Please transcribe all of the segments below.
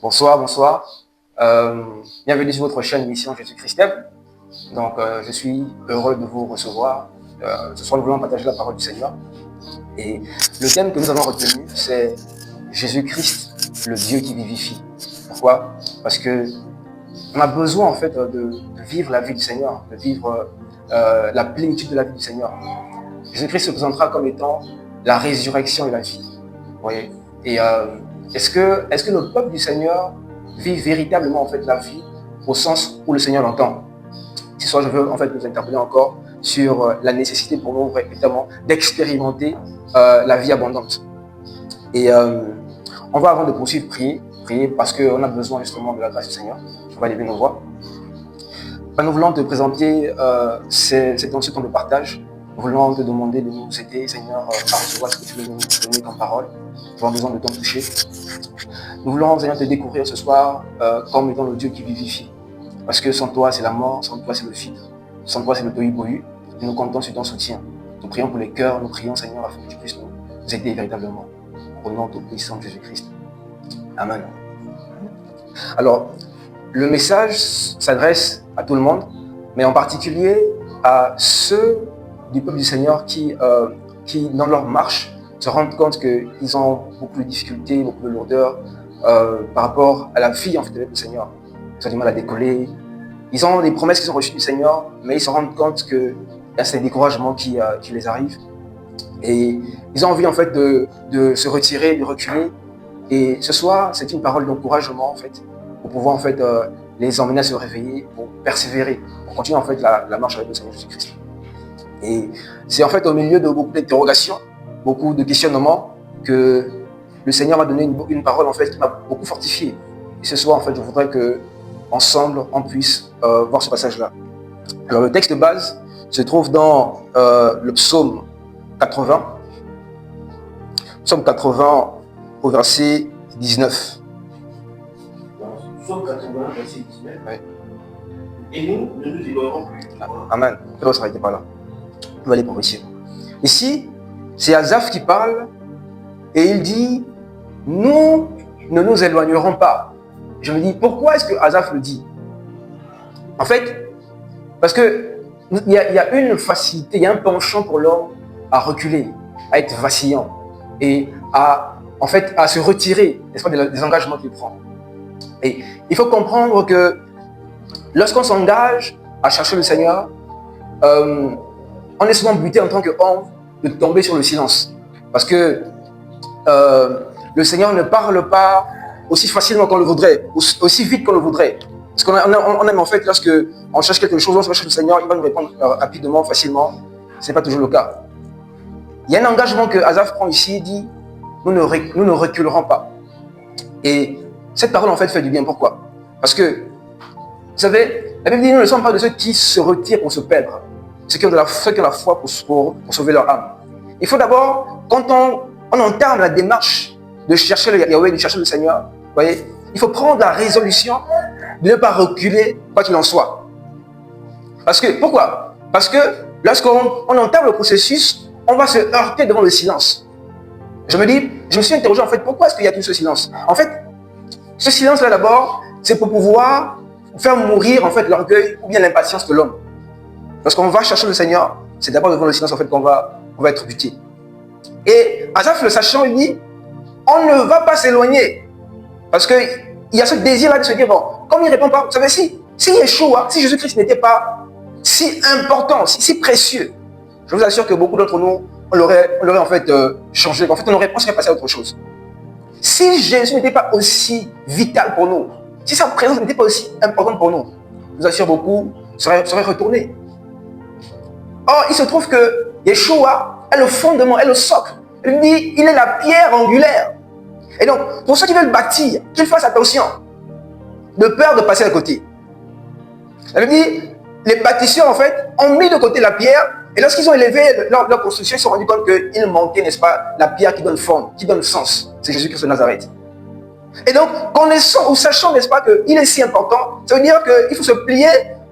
Bonsoir, bonsoir. Bienvenue sur votre chaîne Mission Jésus-Christ. Donc, je suis heureux de vous recevoir. Ce soir, nous voulons partager la parole du Seigneur. Et le thème que nous avons retenu, c'est Jésus-Christ, le Dieu qui vivifie. Pourquoi? Parce que on a besoin en fait de vivre la vie du Seigneur, de vivre la plénitude de la vie du Seigneur. Jésus-Christ se présentera comme étant la résurrection et la vie. Vous voyez? Et est-ce que le peuple du Seigneur vit véritablement en fait la vie au sens où le Seigneur l'entend? Ce soir, je veux en fait nous interpeller encore sur la nécessité pour nous véritablement d'expérimenter la vie abondante. Et on va, avant de poursuivre, prier parce qu'on a besoin justement de la grâce du Seigneur. On va lever nos voix. Nous voulons te présenter ce temps de partage. Nous voulons te demander de nous aider, Seigneur, à recevoir ce que tu veux nous donner comme parole. Nous avons besoin de ton toucher. Nous voulons, Seigneur, te découvrir ce soir comme étant le Dieu qui vivifie. Parce que sans toi, c'est la mort, sans toi, c'est le vide. Sans toi, c'est le tohu-bohu. Et nous comptons sur ton soutien. Nous prions pour les cœurs, nous prions, Seigneur, afin que tu puisses nous aider véritablement. Au nom tout puissant de Jésus-Christ. Amen. Alors, le message s'adresse à tout le monde, mais en particulier à ceux du peuple du Seigneur qui dans leur marche, se rendent compte qu'ils ont beaucoup de difficultés, beaucoup de lourdeurs par rapport à la vie en fait avec le Seigneur. Ils ont du mal à décoller. Ils ont des promesses qu'ils ont reçues du Seigneur, mais ils se rendent compte qu'il y a ces découragements qui les arrivent. Et ils ont envie en fait de se retirer, de reculer. Et ce soir, c'est une parole d'encouragement en fait, pour pouvoir en fait les emmener à se réveiller, pour persévérer, pour continuer en fait la marche avec le Seigneur Jésus-Christ. Et c'est en fait au milieu de beaucoup d'interrogations, beaucoup de questionnements, que le Seigneur m'a donné une parole en fait qui m'a beaucoup fortifié. Et ce soir en fait, je voudrais que ensemble on puisse voir ce passage-là. Alors le texte de base se trouve dans le psaume 80. Psaume 80 au verset 19. Psaume 80, verset 19. Oui. Et nous ne nous ignorons plus. Amen. Ne s'arrêtez pas là. On va aller progressivement. Ici, c'est Asaph qui parle et il dit « Nous ne nous éloignerons pas ». Je me dis, pourquoi est-ce que Asaph le dit? En fait, parce qu'il y a une facilité, il y a un penchant pour l'homme à reculer, à être vacillant et à se retirer, n'est-ce pas, des engagements qu'il prend. Et il faut comprendre que lorsqu'on s'engage à chercher le Seigneur, on est souvent buté en tant qu'homme de tomber sur le silence. Parce que le Seigneur ne parle pas aussi facilement qu'on le voudrait, aussi vite qu'on le voudrait. Parce qu'on aime en fait, lorsque on cherche quelque chose, on cherche le Seigneur, il va nous répondre rapidement, facilement. Ce n'est pas toujours le cas. Il y a un engagement que Asaph prend ici, il dit nous ne reculerons pas. Et cette parole en fait fait du bien. Pourquoi? Parce que, vous savez, la Bible dit nous ne sommes pas de ceux qui se retirent pour se perdre. Ceux qui ont la foi pour sauver leur âme. Il faut d'abord, quand on entame la démarche de chercher le Yahweh, de chercher le Seigneur, vous voyez, il faut prendre la résolution de ne pas reculer quoi qu'il en soit. Parce que, pourquoi? Parce que lorsqu'on entame le processus, on va se heurter devant le silence. Je me suis interrogé en fait, pourquoi est-ce qu'il y a tout ce silence? En fait, ce silence-là d'abord, c'est pour pouvoir faire mourir en fait l'orgueil ou bien l'impatience de l'homme. Lorsqu'on va chercher le Seigneur, c'est d'abord devant le silence en fait qu'on va être buté. Et Asaph, le sachant, il dit, on ne va pas s'éloigner. Parce qu'il y a ce désir-là de se dire, bon, comme il ne répond pas, vous savez, si Yeshua, si Jésus-Christ n'était pas si important, si précieux, je vous assure que beaucoup d'entre nous, on l'aurait en fait changé. En fait, on serait passé à autre chose. Si Jésus n'était pas aussi vital pour nous, si sa présence n'était pas aussi importante pour nous, je vous assure, beaucoup seraient retournés. Or, il se trouve que Yeshua est le fondement, est le socle. Il dit, il est la pierre angulaire. Et donc, pour ceux qui veulent bâtir, qu'ils fassent attention, de peur de passer à côté. Elle dit, les bâtisseurs, en fait, ont mis de côté la pierre, et lorsqu'ils ont élevé leur construction, ils se sont rendus compte qu'il manquait, n'est-ce pas, la pierre qui donne forme, qui donne sens. C'est Jésus-Christ de Nazareth. Et donc, connaissant ou sachant, n'est-ce pas, qu'il est si important, ça veut dire qu'il faut se plier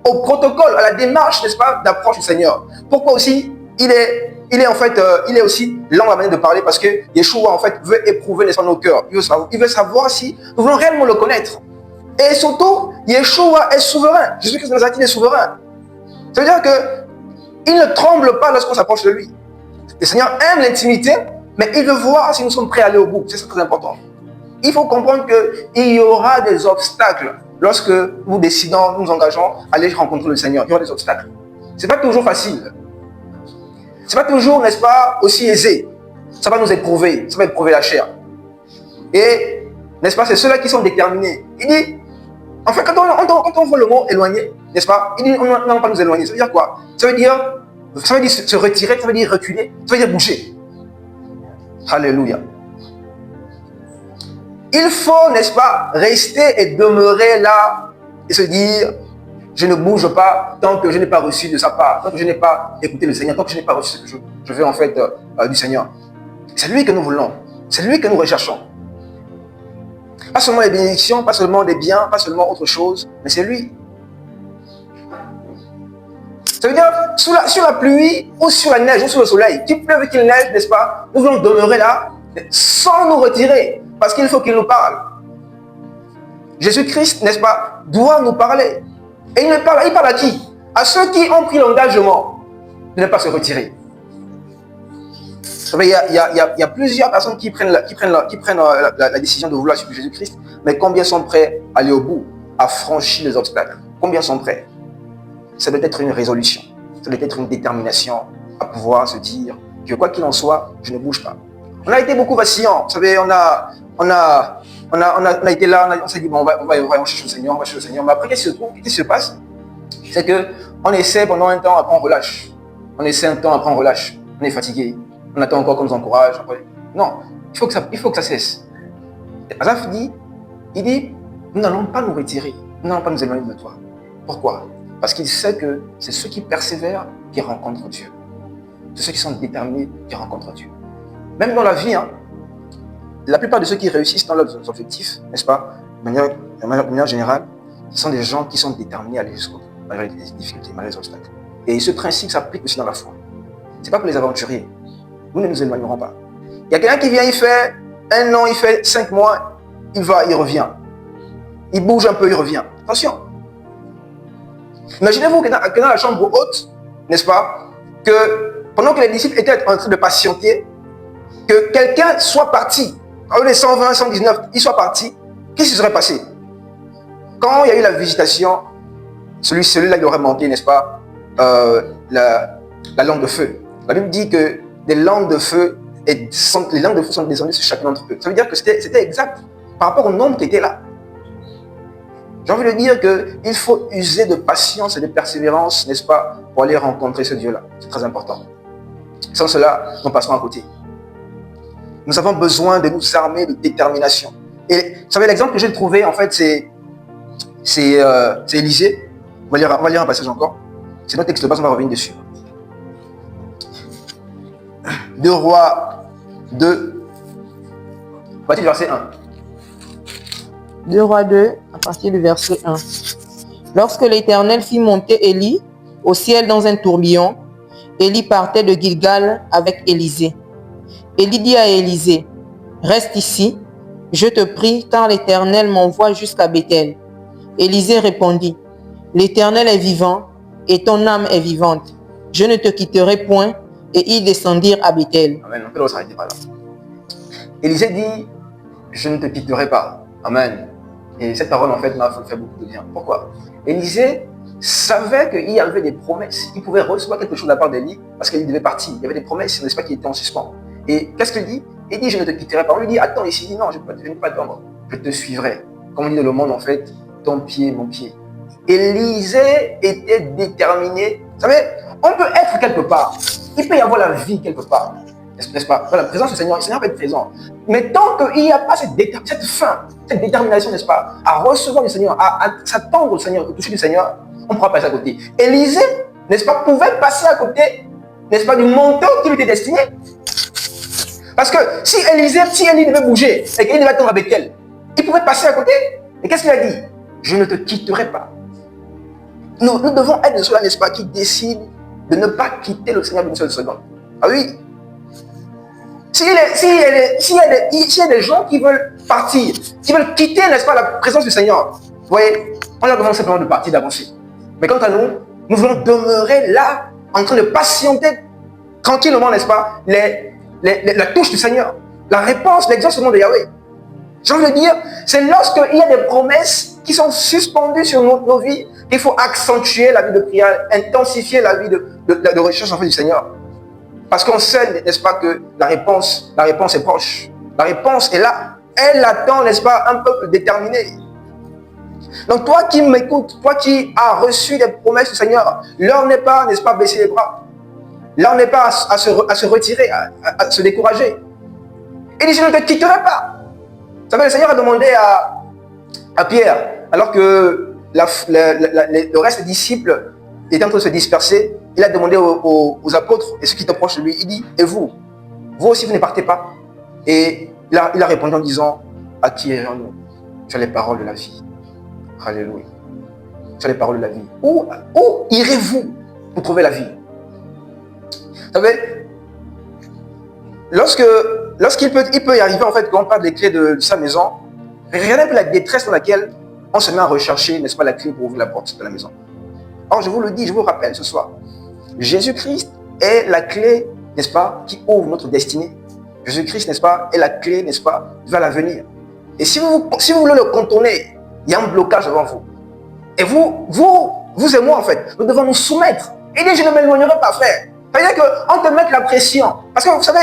au protocole, à la démarche, n'est-ce pas, d'approche du Seigneur. Pourquoi aussi il est il est en fait, il est aussi lent à la manière de parler parce que Yeshua en fait veut éprouver nos cœurs. Il veut savoir si nous voulons réellement le connaître. Et surtout, Yeshua est souverain. Jésus-Christ de Nazareth, il est souverain. Ça veut dire qu'il ne tremble pas lorsqu'on s'approche de lui. Le Seigneur aime l'intimité, mais il veut voir si nous sommes prêts à aller au bout. C'est très important. Il faut comprendre qu'il y aura des obstacles lorsque nous décidons, nous engageons à aller rencontrer le Seigneur. Il y aura des obstacles. Ce n'est pas toujours facile. Ce n'est pas toujours, n'est-ce pas, aussi aisé. Ça va nous éprouver. Ça va éprouver la chair. Et, n'est-ce pas, c'est ceux-là qui sont déterminés. Il dit, en fait, quand on voit le mot éloigner, n'est-ce pas, il dit, on n'allons pas nous éloigner. Ça veut dire quoi? Ça veut dire se retirer, ça veut dire reculer, ça veut dire bouger. Alléluia. Il faut, n'est-ce pas, rester et demeurer là et se dire, je ne bouge pas tant que je n'ai pas reçu de sa part, tant que je n'ai pas écouté le Seigneur, tant que je n'ai pas reçu ce que je veux en fait du Seigneur. C'est lui que nous voulons, c'est lui que nous recherchons. Pas seulement les bénédictions, pas seulement les biens, pas seulement autre chose, mais c'est lui. Ça veut dire, sur la pluie, ou sur la neige, ou sur le soleil, qu'il pleuve, qu'il neige, n'est-ce pas, nous voulons demeurer là, sans nous retirer, parce qu'il faut qu'il nous parle. Jésus-Christ, n'est-ce pas, doit nous parler. Et il parle à qui? À ceux qui ont pris l'engagement de ne pas se retirer. Vous savez, il y a plusieurs personnes qui prennent la décision de vouloir suivre Jésus-Christ, mais combien sont prêts à aller au bout, à franchir les obstacles? Combien sont prêts? Ça doit être une résolution, ça doit être une détermination à pouvoir se dire que quoi qu'il en soit, je ne bouge pas. On a été beaucoup vacillants, vous savez, on a été là, on s'est dit, bon, on va chercher le Seigneur, mais après, qu'est-ce qui se passe? C'est qu'on essaie pendant un temps, après on relâche. On essaie un temps, après on relâche. On est fatigué, on attend encore qu'on nous encourage. Après. Non, il faut que ça cesse. Et Asaph dit, nous n'allons pas nous retirer, nous n'allons pas nous éloigner de toi. Pourquoi? Parce qu'il sait que c'est ceux qui persévèrent qui rencontrent Dieu. C'est ceux qui sont déterminés qui rencontrent Dieu. Même dans la vie, la plupart de ceux qui réussissent dans leurs objectifs, n'est-ce pas, de manière générale, ce sont des gens qui sont déterminés à aller jusqu'au bout, malgré les difficultés, malgré les obstacles. Et ce principe s'applique aussi dans la foi. Ce n'est pas pour les aventuriers. Nous ne nous éloignerons pas. Il y a quelqu'un qui vient, il fait 1 an, il fait 5 mois, il revient. Il bouge un peu, il revient. Attention. Imaginez-vous que dans la chambre haute, n'est-ce pas, que pendant que les disciples étaient en train de patienter, que quelqu'un soit parti, au lieu 120, 119, il soit parti, qu'est-ce qui serait passé? Quand il y a eu la visitation, celui-là, il aurait manqué, n'est-ce pas, la langue de feu. La Bible dit que les langues de feu sont descendues sur chacun d'entre eux. Ça veut dire que c'était exact par rapport au nombre qui était là. J'ai envie de dire qu'il faut user de patience et de persévérance, n'est-ce pas, pour aller rencontrer ce Dieu-là. C'est très important. Sans cela, nous passerons à côté. Nous avons besoin de nous armer de détermination. Et vous savez, l'exemple que j'ai trouvé, en fait, c'est Élisée. On va lire un passage encore. C'est notre texte de base, on va revenir dessus. 2 Rois 2, à partir du verset 1. 2 Rois 2, à partir du verset 1. Lorsque l'Éternel fit monter Élie au ciel dans un tourbillon, Élie partait de Gilgal avec Élisée. Élie dit à Élisée, « Reste ici, je te prie, car l'Éternel m'envoie jusqu'à Béthel. » Élisée répondit, « L'Éternel est vivant, et ton âme est vivante. Je ne te quitterai point. » Et ils descendirent à Béthel. Amen. On peut s'arrêter par là. Élisée dit, « Je ne te quitterai pas. » Amen. Et cette parole, en fait, m'a fait beaucoup de bien. Pourquoi? Élisée savait qu'il y avait des promesses. Il pouvait recevoir quelque chose de la part d'Élie parce qu'il devait partir. Il y avait des promesses, n'est-ce pas, qui étaient en suspens. Et qu'est-ce qu'il dit? Il dit, je ne te quitterai pas. On lui dit, attends ici. Il dit, non, je ne vais pas attendre. Je te suivrai. Comme on dit dans le monde, en fait, ton pied, mon pied. Élisée était déterminé. Vous savez, on peut être quelque part. Il peut y avoir la vie quelque part. N'est-ce pas? Dans la présence du Seigneur, le Seigneur peut être présent. Mais tant qu'il n'y a pas cette faim, cette détermination, n'est-ce pas, à recevoir du Seigneur, à s'attendre au Seigneur, au toucher du Seigneur, on pourra passer à côté. Élisée, n'est-ce pas, pouvait passer à côté, n'est-ce pas, du manteau qui lui était destiné. Parce que si Élie devait bouger et qu'il devait attendre avec elle, il pouvait passer à côté. Et qu'est-ce qu'il a dit? Je ne te quitterai pas. Nous devons être de ceux-là, n'est-ce pas, qui décident de ne pas quitter le Seigneur d'une seule seconde. Ah oui. S'il y a des gens qui veulent partir, qui veulent quitter, n'est-ce pas, la présence du Seigneur, vous voyez, on leur demande simplement de partir, d'avancer. Mais quant à nous, nous voulons demeurer là, en train de patienter tranquillement, n'est-ce pas, la touche du Seigneur, la réponse, l'exaucement de Yahweh. J'ai envie de dire, c'est lorsqu'il y a des promesses qui sont suspendues sur nos vies qu'il faut accentuer la vie de prière, intensifier la vie de recherche en fait du Seigneur. Parce qu'on sait, n'est-ce pas, que la réponse est proche. La réponse est là. Elle attend, n'est-ce pas, un peuple déterminé. Donc toi qui m'écoutes, toi qui as reçu des promesses du Seigneur, l'heure n'est pas, n'est-ce pas, baisser les bras. L'heure n'est pas à se retirer, à se décourager. Il dit, je ne te quitterai pas. Vous savez, le Seigneur a demandé à Pierre, alors que le reste des disciples étaient en train de se disperser, il a demandé aux apôtres et ceux qui étaient proches de lui, il dit, et vous aussi vous ne partez pas? Et il a répondu en disant, à qui irons-nous? Tu as les paroles de la vie. Alléluia. Tu as les paroles de la vie. Où irez-vous pour trouver la vie? Vous savez, lorsqu'il peut y arriver, en fait, quand on parle des clés de sa maison, regardez un peu la détresse dans laquelle on se met à rechercher, n'est-ce pas, la clé pour ouvrir la porte de la maison. Or, je vous le dis, je vous rappelle ce soir, Jésus-Christ est la clé, n'est-ce pas, qui ouvre notre destinée. Jésus-Christ, n'est-ce pas, est la clé, n'est-ce pas, vers l'avenir. Et si vous voulez le contourner, il y a un blocage devant vous. Et vous et moi, en fait, nous devons nous soumettre. Il dit, je ne m'éloignerai pas, frère. C'est-à-dire qu'on te met la pression. Parce que vous savez,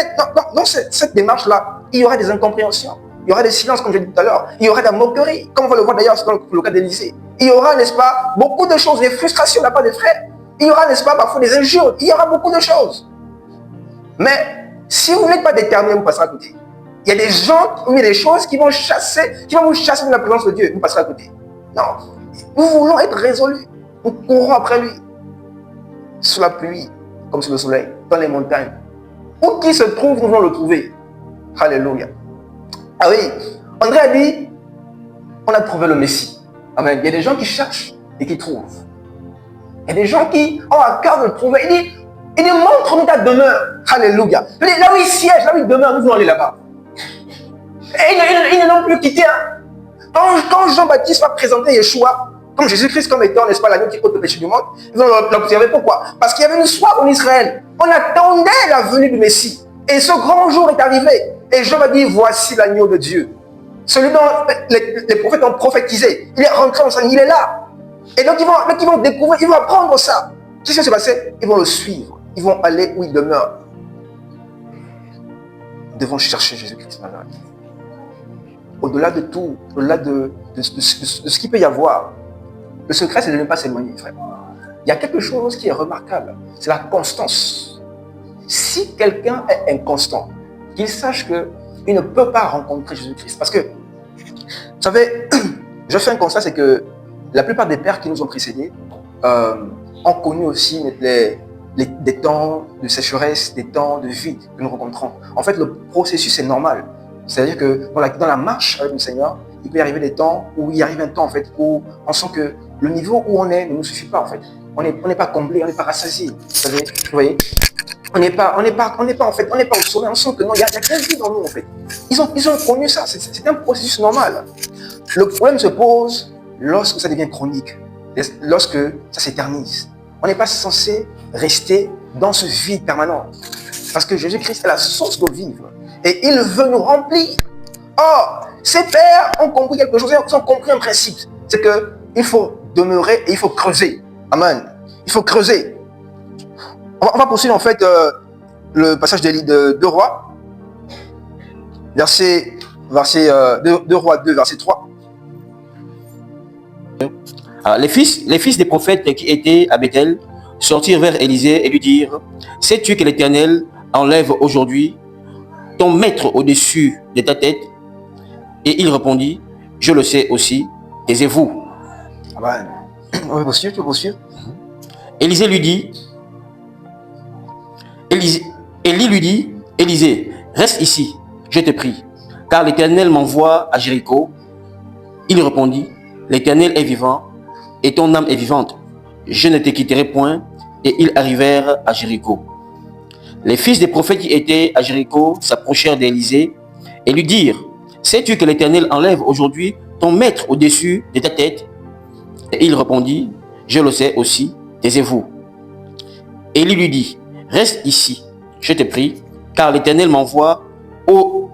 dans cette démarche-là, il y aura des incompréhensions. Il y aura des silences, comme je l'ai dit tout à l'heure. Il y aura de la moquerie, comme on va le voir d'ailleurs dans le cas d'Élysée. Il y aura, n'est-ce pas, beaucoup de choses, des frustrations de la part des frères. Il y aura, n'est-ce pas, parfois des injures. Il y aura beaucoup de choses. Mais si vous n'êtes pas déterminé, vous passerez à côté. Il y a des gens, il y a des choses qui vont vous chasser de la présence de Dieu. Vous passerez à côté. Non. Nous voulons être résolus. Nous courons après lui. Sous la pluie, comme sous le soleil, dans les montagnes. Où qu'il se trouve, nous voulons le trouver. Alléluia. Ah oui, André a dit, on a trouvé le Messie. Amen. Il y a des gens qui cherchent et qui trouvent. Il y a des gens qui ont à cœur de le trouver. Il dit, montre-nous ta demeure. Alléluia. Il dit, là où il siège, là où il demeure, nous voulons aller là-bas. Et ils ne l'ont plus quitté. Hein. Quand Jean-Baptiste va présenter Yeshua, comme Jésus-Christ comme étant, n'est-ce pas, l'agneau qui ôte le péché du monde, ils vont l'observer. Pourquoi? Parce qu'il y avait une soif en Israël. On attendait la venue du Messie. Et ce grand jour est arrivé. Et Jean va dire, voici l'agneau de Dieu. Celui dont les prophètes ont prophétisé. Il est rentré en scène, il est là. Et donc ils vont découvrir, ils vont apprendre ça. Qu'est-ce qui va se passer? Ils vont le suivre. Ils vont aller où il demeure. Nous devons chercher Jésus-Christ malade. Au-delà de tout, au-delà de ce qu'il peut y avoir, le secret, c'est de ne pas s'éloigner, frère. Il y a quelque chose qui est remarquable, c'est la constance. Si quelqu'un est inconstant, qu'il sache qu'il ne peut pas rencontrer Jésus-Christ. Parce que, vous savez, je fais un constat, c'est que la plupart des pères qui nous ont précédés ont connu aussi des temps de sécheresse, des temps de vide que nous rencontrons. En fait, le processus est normal. C'est-à-dire que dans la marche avec le Seigneur, il peut y arriver des temps où il arrive un temps en fait où on sent que le niveau où on est ne nous suffit pas en fait. On n'est pas comblé, on n'est pas rassasié. Vous voyez, on n'est pas en fait, on n'est pas au sommet. On sent que non, il y a quelque chose dans nous en fait. Ils ont connu ça. C'est un processus normal. Le problème se pose lorsque ça devient chronique, lorsque ça s'éternise. On n'est pas censé rester dans ce vide permanent, parce que Jésus-Christ est la source d'eau vive. Et il veut nous remplir. Or, ces pères ont compris quelque chose, ils ont compris un principe. C'est qu'il faut demeurer et il faut creuser. Amen. Il faut creuser. On va poursuivre en fait le passage de 2 Rois. Verset 2 Rois 2, verset 3. Alors, les fils des prophètes qui étaient à Bethel sortirent vers Élisée et lui dirent, sais-tu que l'Éternel enlève aujourd'hui ton maître au-dessus de ta tête? Et il répondit, je le sais aussi, taisez-vous. Amen. On va poursuivre. Élisée lui dit, Élie lui dit, Élisée, reste ici, je te prie, car l'Éternel m'envoie à Jéricho. Il répondit, l'Éternel est vivant et ton âme est vivante. Je ne te quitterai point. Et ils arrivèrent à Jéricho. Les fils des prophètes qui étaient à Jéricho s'approchèrent d'Élisée et lui dirent, « Sais-tu que l'Éternel enlève aujourd'hui ton maître au-dessus de ta tête ?» Et il répondit, « Je le sais aussi, taisez-vous. » Élie lui dit, « Reste ici, je te prie, car l'Éternel m'envoie au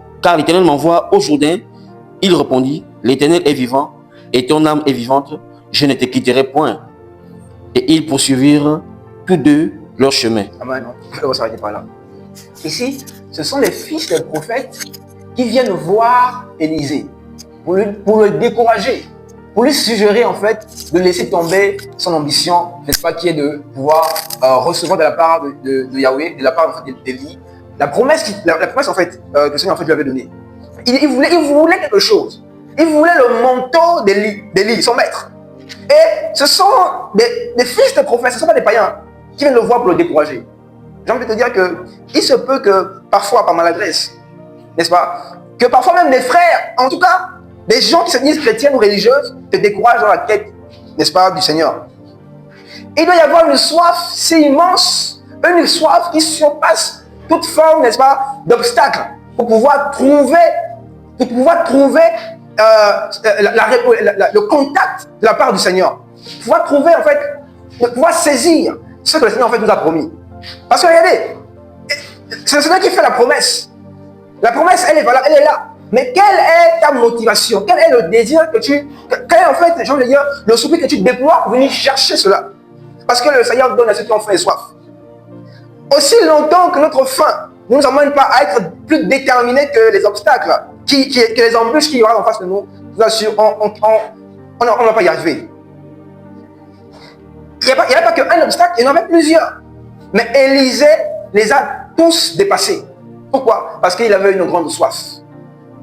Jourdain. » Il répondit, « L'Éternel est vivant, et ton âme est vivante, je ne te quitterai point. » Et ils poursuivirent tous deux leur chemin. Amen. On va s'arrêter par là. Ici, ce sont les fils des prophètes qui viennent voir Élisée pour le décourager, pour lui suggérer en fait de laisser tomber son ambition, n'est-ce pas, qui est de pouvoir recevoir de la part de Yahweh, de la part d'Élie, la promesse en fait que le Seigneur en fait lui avait donnée. Il voulait quelque chose. Il voulait le manteau d'Élie, son maître. Et ce sont des fils de prophètes, ce ne sont pas des païens qui viennent le voir pour le décourager. J'ai envie de te dire qu'il se peut que parfois, par maladresse, n'est-ce pas, que parfois même des frères, en tout cas, des gens qui se disent chrétiennes ou religieuses, te découragent dans la quête, n'est-ce pas, du Seigneur. Il doit y avoir une soif si immense, une soif qui surpasse toute forme, n'est-ce pas, d'obstacle, pour pouvoir trouver le contact de la part du Seigneur. Pouvoir trouver, en fait, de pouvoir saisir ce que le Seigneur en fait nous a promis. Parce que regardez, c'est le Seigneur qui fait la promesse. La promesse, elle est valable, elle est là. Mais quelle est ta motivation? Quel est le désir quel est en fait, j'ai envie de dire, le souffle que tu déploies pour venir chercher cela? Parce que le Seigneur donne à ceux qui ont faim et soif. Aussi longtemps que notre faim ne nous emmène pas à être plus déterminés que les obstacles, que les embûches qu'il y aura en face de nous, je vous assure, on ne va pas y arriver. Il n'y a pas qu'un obstacle, il y en avait plusieurs. Mais Élisée les a tous dépassés. Pourquoi? Parce qu'il avait une grande soif.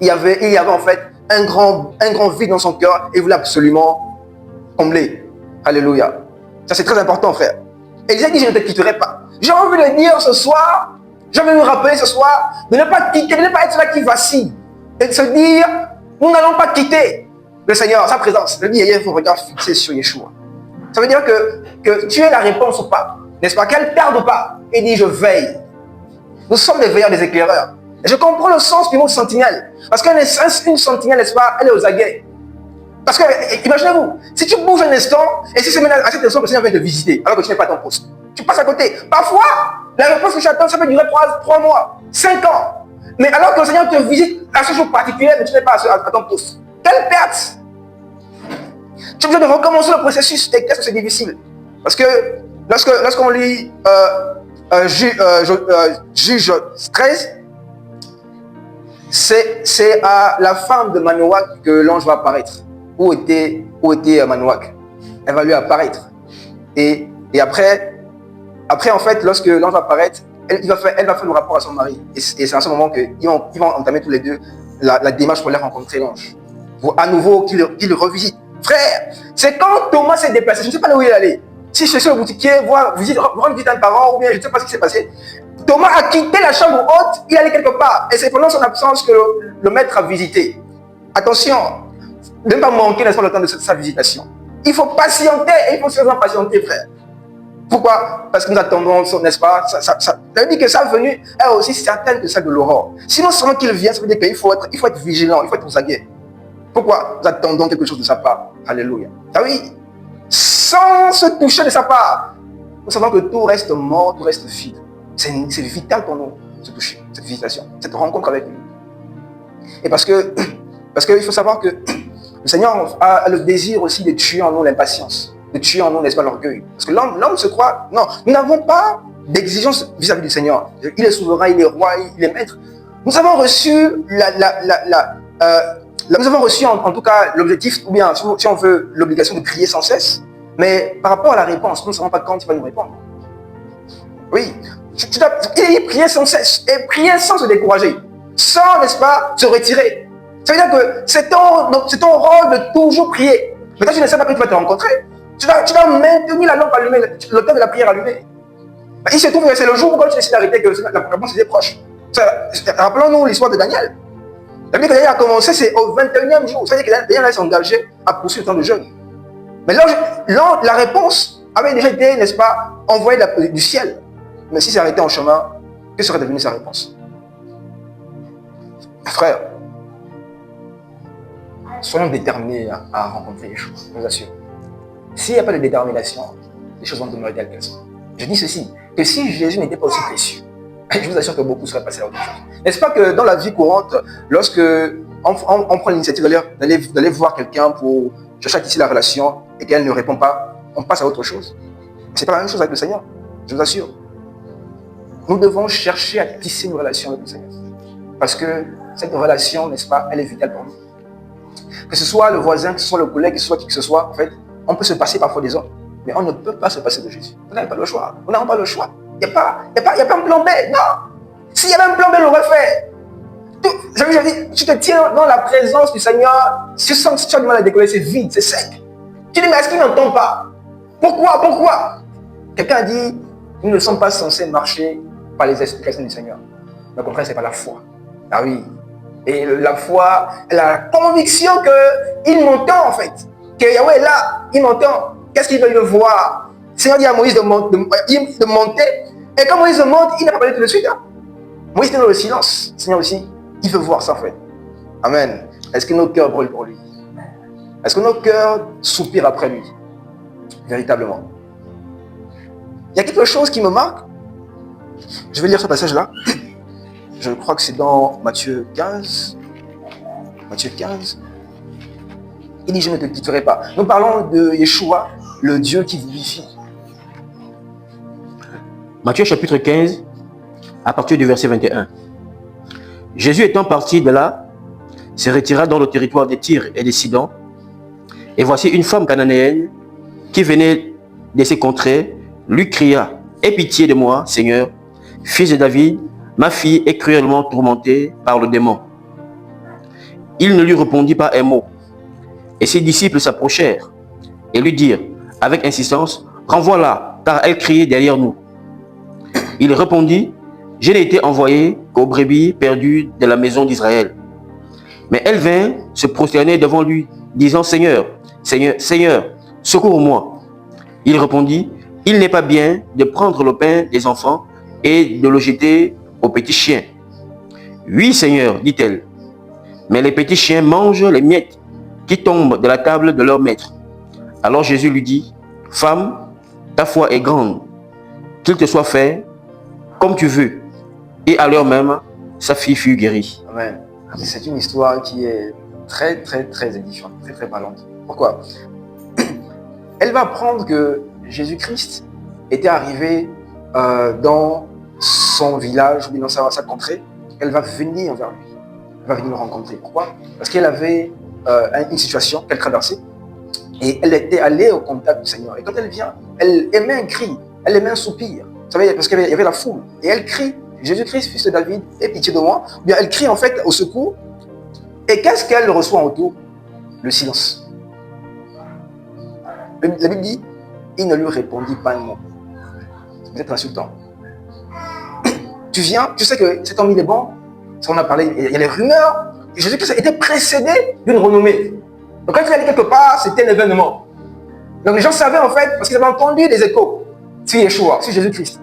Il y avait en fait un grand vide dans son cœur et il voulait absolument combler. Alléluia. Ça c'est très important, frère. Élisée dit, je ne te quitterai pas. J'ai envie de dire ce soir, j'ai envie de nous rappeler ce soir, de ne pas quitter, de ne pas être là qui vacille. Et de se dire, nous n'allons pas quitter le Seigneur, sa présence. Le dit, il faut regarder fixé sur Yeshua. Ça veut dire que tu es la réponse ou pas, n'est-ce pas? Qu'elle perde ou pas. Il dit, je veille. Nous sommes des veilleurs, des éclaireurs. Et je comprends le sens du mot sentinelle. Parce qu'une sentinelle, n'est-ce pas, elle est aux aguets. Parce que, imaginez-vous, si tu bouges un instant, et si c'est maintenant à cet instant que le Seigneur vient te visiter, alors que tu n'es pas à ton poste, tu passes à côté. Parfois, la réponse que tu attends, ça peut durer 3 mois, 5 ans. Mais alors que le Seigneur te visite à ce jour particulier, mais tu n'es pas à ton poste. Quelle perte! Tu as besoin de recommencer le processus, et qu'est-ce que c'est difficile? Parce que lorsqu'on lit Juge 13, c'est à la femme de Manoach que l'ange va apparaître. Où était Manoach? Elle va lui apparaître. Et après, en fait, lorsque l'ange va apparaître, elle va faire le rapport à son mari. Et c'est à ce moment qu'ils vont entamer tous les deux la démarche pour aller rencontrer l'ange. Pour à nouveau qu'il le revisite. Frère, c'est quand Thomas s'est déplacé, je ne sais pas où il est allé. Si je suis au boutiquier, rendre visite à un parent, ou bien je ne sais pas ce qui s'est passé. Thomas a quitté la chambre haute, il allait quelque part. Et c'est pendant son absence que le maître a visité. Attention, ne pas manquer le temps de sa visitation. Il faut patienter, et il faut se faire patienter, frère. Pourquoi? Parce que nous attendons, n'est-ce pas? Ça veut dire que sa venue est aussi certaine que celle de l'aurore. Sinon, seulement qu'il vient, ça veut dire qu'il faut être vigilant, il faut être aux aguets. Pourquoi? Nous attendons quelque chose de sa part. Alléluia. Ah oui, sans se toucher de sa part, nous savons que tout reste mort, tout reste vide. C'est vital pour nous, se toucher, cette visitation, cette rencontre avec lui. Et parce qu'il faut savoir que le Seigneur a le désir aussi de tuer en nous l'impatience, de tuer en nous, n'est-ce pas, l'orgueil. Parce que l'homme se croit, non, nous n'avons pas d'exigence vis-à-vis du Seigneur. Il est souverain, il est roi, il est maître. Nous avons reçu nous avons reçu en tout cas l'objectif, ou bien si on veut l'obligation de prier sans cesse, mais par rapport à la réponse, nous ne savons pas quand il va nous répondre. Oui, tu dois prier sans cesse et prier sans se décourager, sans, n'est-ce pas, se retirer. Ça veut dire que c'est ton rôle de toujours prier. Mais toi, tu ne sais pas quand tu vas te rencontrer. Tu dois maintenir la lampe allumée, le temps de la prière allumé. Il se trouve que c'est le jour où quand tu décides d'arrêter que la réponse était proche. Rappelons-nous l'histoire de Daniel. La Bible que Daniel a commencé, c'est au 21e jour. Ça veut dire que Daniel s'est engagé à poursuivre le temps de jeûne. Mais là, la réponse avait déjà été, n'est-ce pas, envoyée du ciel. Mais si c'est arrêté en chemin, que serait devenue sa réponse? Frère, soyons déterminés à rencontrer Yeshua, je vous assure. S'il n'y a pas de détermination, les choses vont demeurer telles qu'elles sont. Je dis ceci, que si Jésus n'était pas aussi précieux, je vous assure que beaucoup seraient passés à autre chose. N'est-ce pas que dans la vie courante, lorsque on prend l'initiative d'aller voir quelqu'un pour chercher à tisser la relation et qu'elle ne répond pas, on passe à autre chose? C'est pas la même chose avec le Seigneur, je vous assure. Nous devons chercher à tisser une relation avec le Seigneur. Parce que cette relation, n'est-ce pas, elle est vitale pour nous. Que ce soit le voisin, que ce soit le collègue, que ce soit qui que ce soit, en fait, on peut se passer parfois des hommes, mais on ne peut pas se passer de Jésus. Vous n'avez pas le choix. Nous n'avons pas le choix. Il n'y a pas un plan B. Non. S'il y avait un plan B, on l'aurait fait. J'avais dit, tu te tiens dans la présence du Seigneur, tu sens que tu as du mal à décoller, c'est vide, c'est sec. Tu dis, mais est-ce qu'il n'entend pas? Pourquoi? Quelqu'un a dit, nous ne sommes pas censés marcher par les explications du Seigneur. Mais au contraire, c'est par la foi. Ah oui. Et la foi, elle a la conviction qu'il m'entend en fait. Que Yahweh est là, il m'entend. Qu'est-ce qu'il veut le voir? Le Seigneur dit à Moïse de monter. Et quand Moïse monte, il n'a pas parlé tout de suite. Hein. Moïse était dans le silence. Le Seigneur aussi, il veut voir ça en fait. Amen. Est-ce que nos cœurs brûlent pour lui? Est-ce que nos cœurs soupirent après lui? Véritablement. Il y a quelque chose qui me marque. Je vais lire ce passage-là. Je crois que c'est dans Matthieu 15. Matthieu 15. Il dit, je ne te quitterai pas. Nous parlons de Yeshua, le Dieu qui vivifie. Matthieu chapitre 15, à partir du verset 21. Jésus étant parti de là, se retira dans le territoire des Tyr et des Sidon. Et voici une femme cananéenne qui venait de ces contrées, lui cria, « Aie pitié de moi, Seigneur, fils de David, ma fille est cruellement tourmentée par le démon. » Il ne lui répondit pas un mot. Et ses disciples s'approchèrent et lui dirent avec insistance, « Renvoie-la, car elle criait derrière nous. » Il répondit, « Je n'ai été envoyé qu'aux brebis perdues de la maison d'Israël. » Mais elle vint se prosterner devant lui, disant, « Seigneur, Seigneur, Seigneur, secours-moi. » Il répondit, « Il n'est pas bien de prendre le pain des enfants et de le jeter aux petits chiens. » « Oui, Seigneur, dit-elle, mais les petits chiens mangent les miettes qui tombent de la table de leur maître. » Alors Jésus lui dit, « Femme, ta foi est grande, qu'il te soit fait comme tu veux. » Et à l'heure même, sa fille fut guérie. Amen. C'est une histoire qui est très, très, très édifiante, très, très parlante. Pourquoi? Elle va apprendre que Jésus-Christ était arrivé dans son village ou dans sa contrée. Elle va venir vers lui. Elle va venir le rencontrer. Pourquoi? Parce qu'elle avait une situation qu'elle traversait et elle était allée au contact du Seigneur. Et quand elle vient, elle émet un cri, elle émet un soupir. Vous savez, parce qu'il y avait la foule. Et elle crie, Jésus-Christ, fils de David, aie pitié de moi. Bien, elle crie en fait au secours. Et qu'est-ce qu'elle reçoit en retour? Le silence. La Bible dit, il ne lui répondit pas un mot. Vous êtes insultant. Tu viens, tu sais que cet homme il est bon. Ça on a parlé, il y a les rumeurs. Jésus-Christ était précédé d'une renommée. Donc quand il allait quelque part, c'était un événement. Donc les gens savaient en fait, parce qu'ils avaient entendu des échos sur Yeshua, sur Jésus-Christ.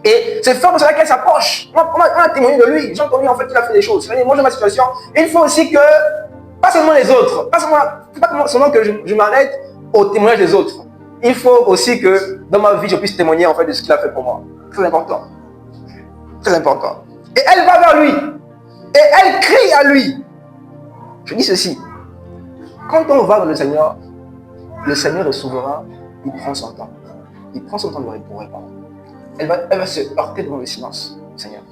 Et c'est fort pour cela qu'elle s'approche. On a témoigné de lui. J'ai entendu en fait qu'il a fait des choses. Moi j'ai ma situation. Il faut aussi que, pas seulement les autres, pas seulement que je m'arrête au témoignage des autres. Il faut aussi que dans ma vie je puisse témoigner en fait de ce qu'il a fait pour moi. Très important. Très important. Et elle va vers lui. Et elle crie à lui. Je dis ceci. Quand on va vers le Seigneur est souverain, il prend son temps. Il prend son temps pour répondre. Elle va se heurter devant le silence, Seigneur.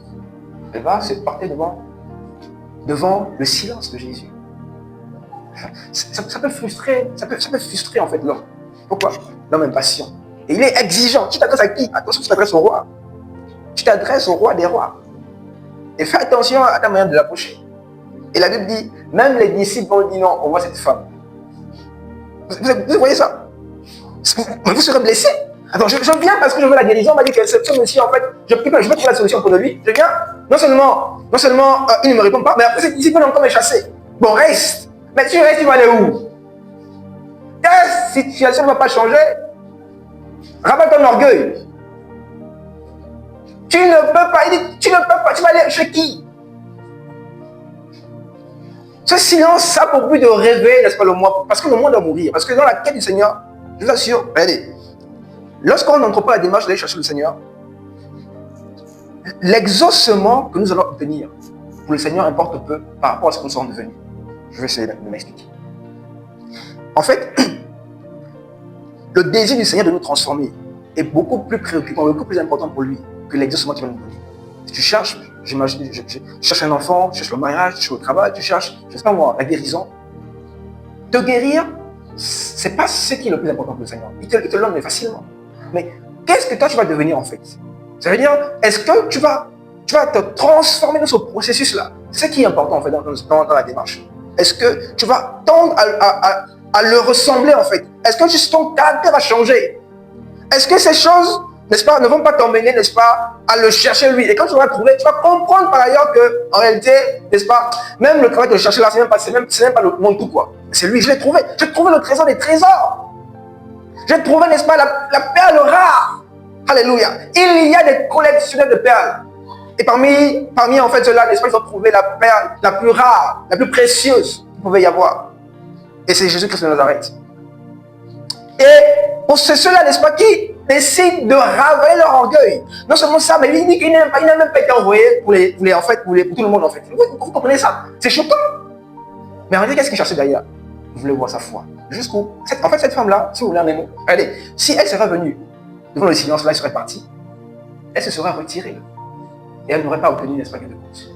Elle va se heurter devant le silence de Jésus. Ça peut frustrer en fait l'homme. Pourquoi? L'homme impatient. Et il est exigeant. Tu t'adresses à qui? Attention, tu t'adresses au roi. Tu t'adresses au roi des rois. Et fais attention à ta manière de l'approcher. Et la Bible dit, même les disciples ont dit non, on voit cette femme. Vous voyez ça? Vous serez blessé. Attends, je viens parce que je veux la guérison. On m'a dit que cette femme aussi, en fait, je vais trouver la solution pour lui. Je viens, non seulement il ne me répond pas, mais après, ces disciples ont encore me chasser. Bon, reste. Mais tu restes, tu vas aller où? Ta situation ne va pas changer. Rappelle ton orgueil. Tu ne peux pas. Il dit, tu ne peux pas. Tu vas aller chez qui? Ce silence, ça a pour but de rêver, n'est-ce pas, le moi. Parce que le monde doit mourir. Parce que dans la quête du Seigneur, je vous assure, regardez, lorsqu'on n'entreprend la démarche d'aller chercher le Seigneur, l'exaucement que nous allons obtenir pour le Seigneur importe peu par rapport à ce que nous sommes devenus. Je vais essayer de m'expliquer. En fait, le désir du Seigneur de nous transformer est beaucoup plus préoccupant, beaucoup plus important pour lui que l'exaucement qu'il va nous donner. Si tu cherches, j'imagine, je cherche un enfant, tu cherches le mariage, tu cherches le travail, tu cherches, je ne sais pas moi, la guérison. Te guérir, ce n'est pas ce qui est le plus important pour le Seigneur. Il te le donne facilement. Mais qu'est-ce que toi tu vas devenir en fait? Ça veut dire, est-ce que tu vas te transformer dans ce processus-là? C'est ce qui est important en fait dans la démarche. Est-ce que tu vas tendre à le ressembler en fait? Est-ce que ton caractère va changer? Est-ce que ces choses, n'est-ce pas, ne vont pas t'emmener, n'est-ce pas, à le chercher lui? Et quand tu vas le trouver, tu vas comprendre par ailleurs que, en réalité, n'est-ce pas, même le travail de le chercher là, c'est même pas le monde tout quoi. C'est lui, je l'ai trouvé. J'ai trouvé le trésor des trésors. J'ai trouvé, n'est-ce pas, la perle rare. Alléluia. Il y a des collectionneurs de perles. Et parmi en fait ceux-là, n'est-ce pas, ils ont trouvé la perle la plus rare, la plus précieuse qu'il pouvait y avoir. Et c'est Jésus-Christ de Nazareth. Et pour ceux-là, n'est-ce pas, qui décident de ravaler leur orgueil. Non seulement ça, mais il dit qu'il n'a même pas été envoyé pour tout le monde en fait. Vous comprenez ça? C'est choquant. Mais regardez qu'est-ce qu'il cherchait derrière. Vous voulez voir sa foi. Jusqu'où? En fait, cette femme-là, si vous voulez un mot, regardez, si elle serait venue devant le silence, là, elle serait partie. Elle se serait retirée. Et elle n'aurait pas obtenu, n'est-ce pas, quelque chose.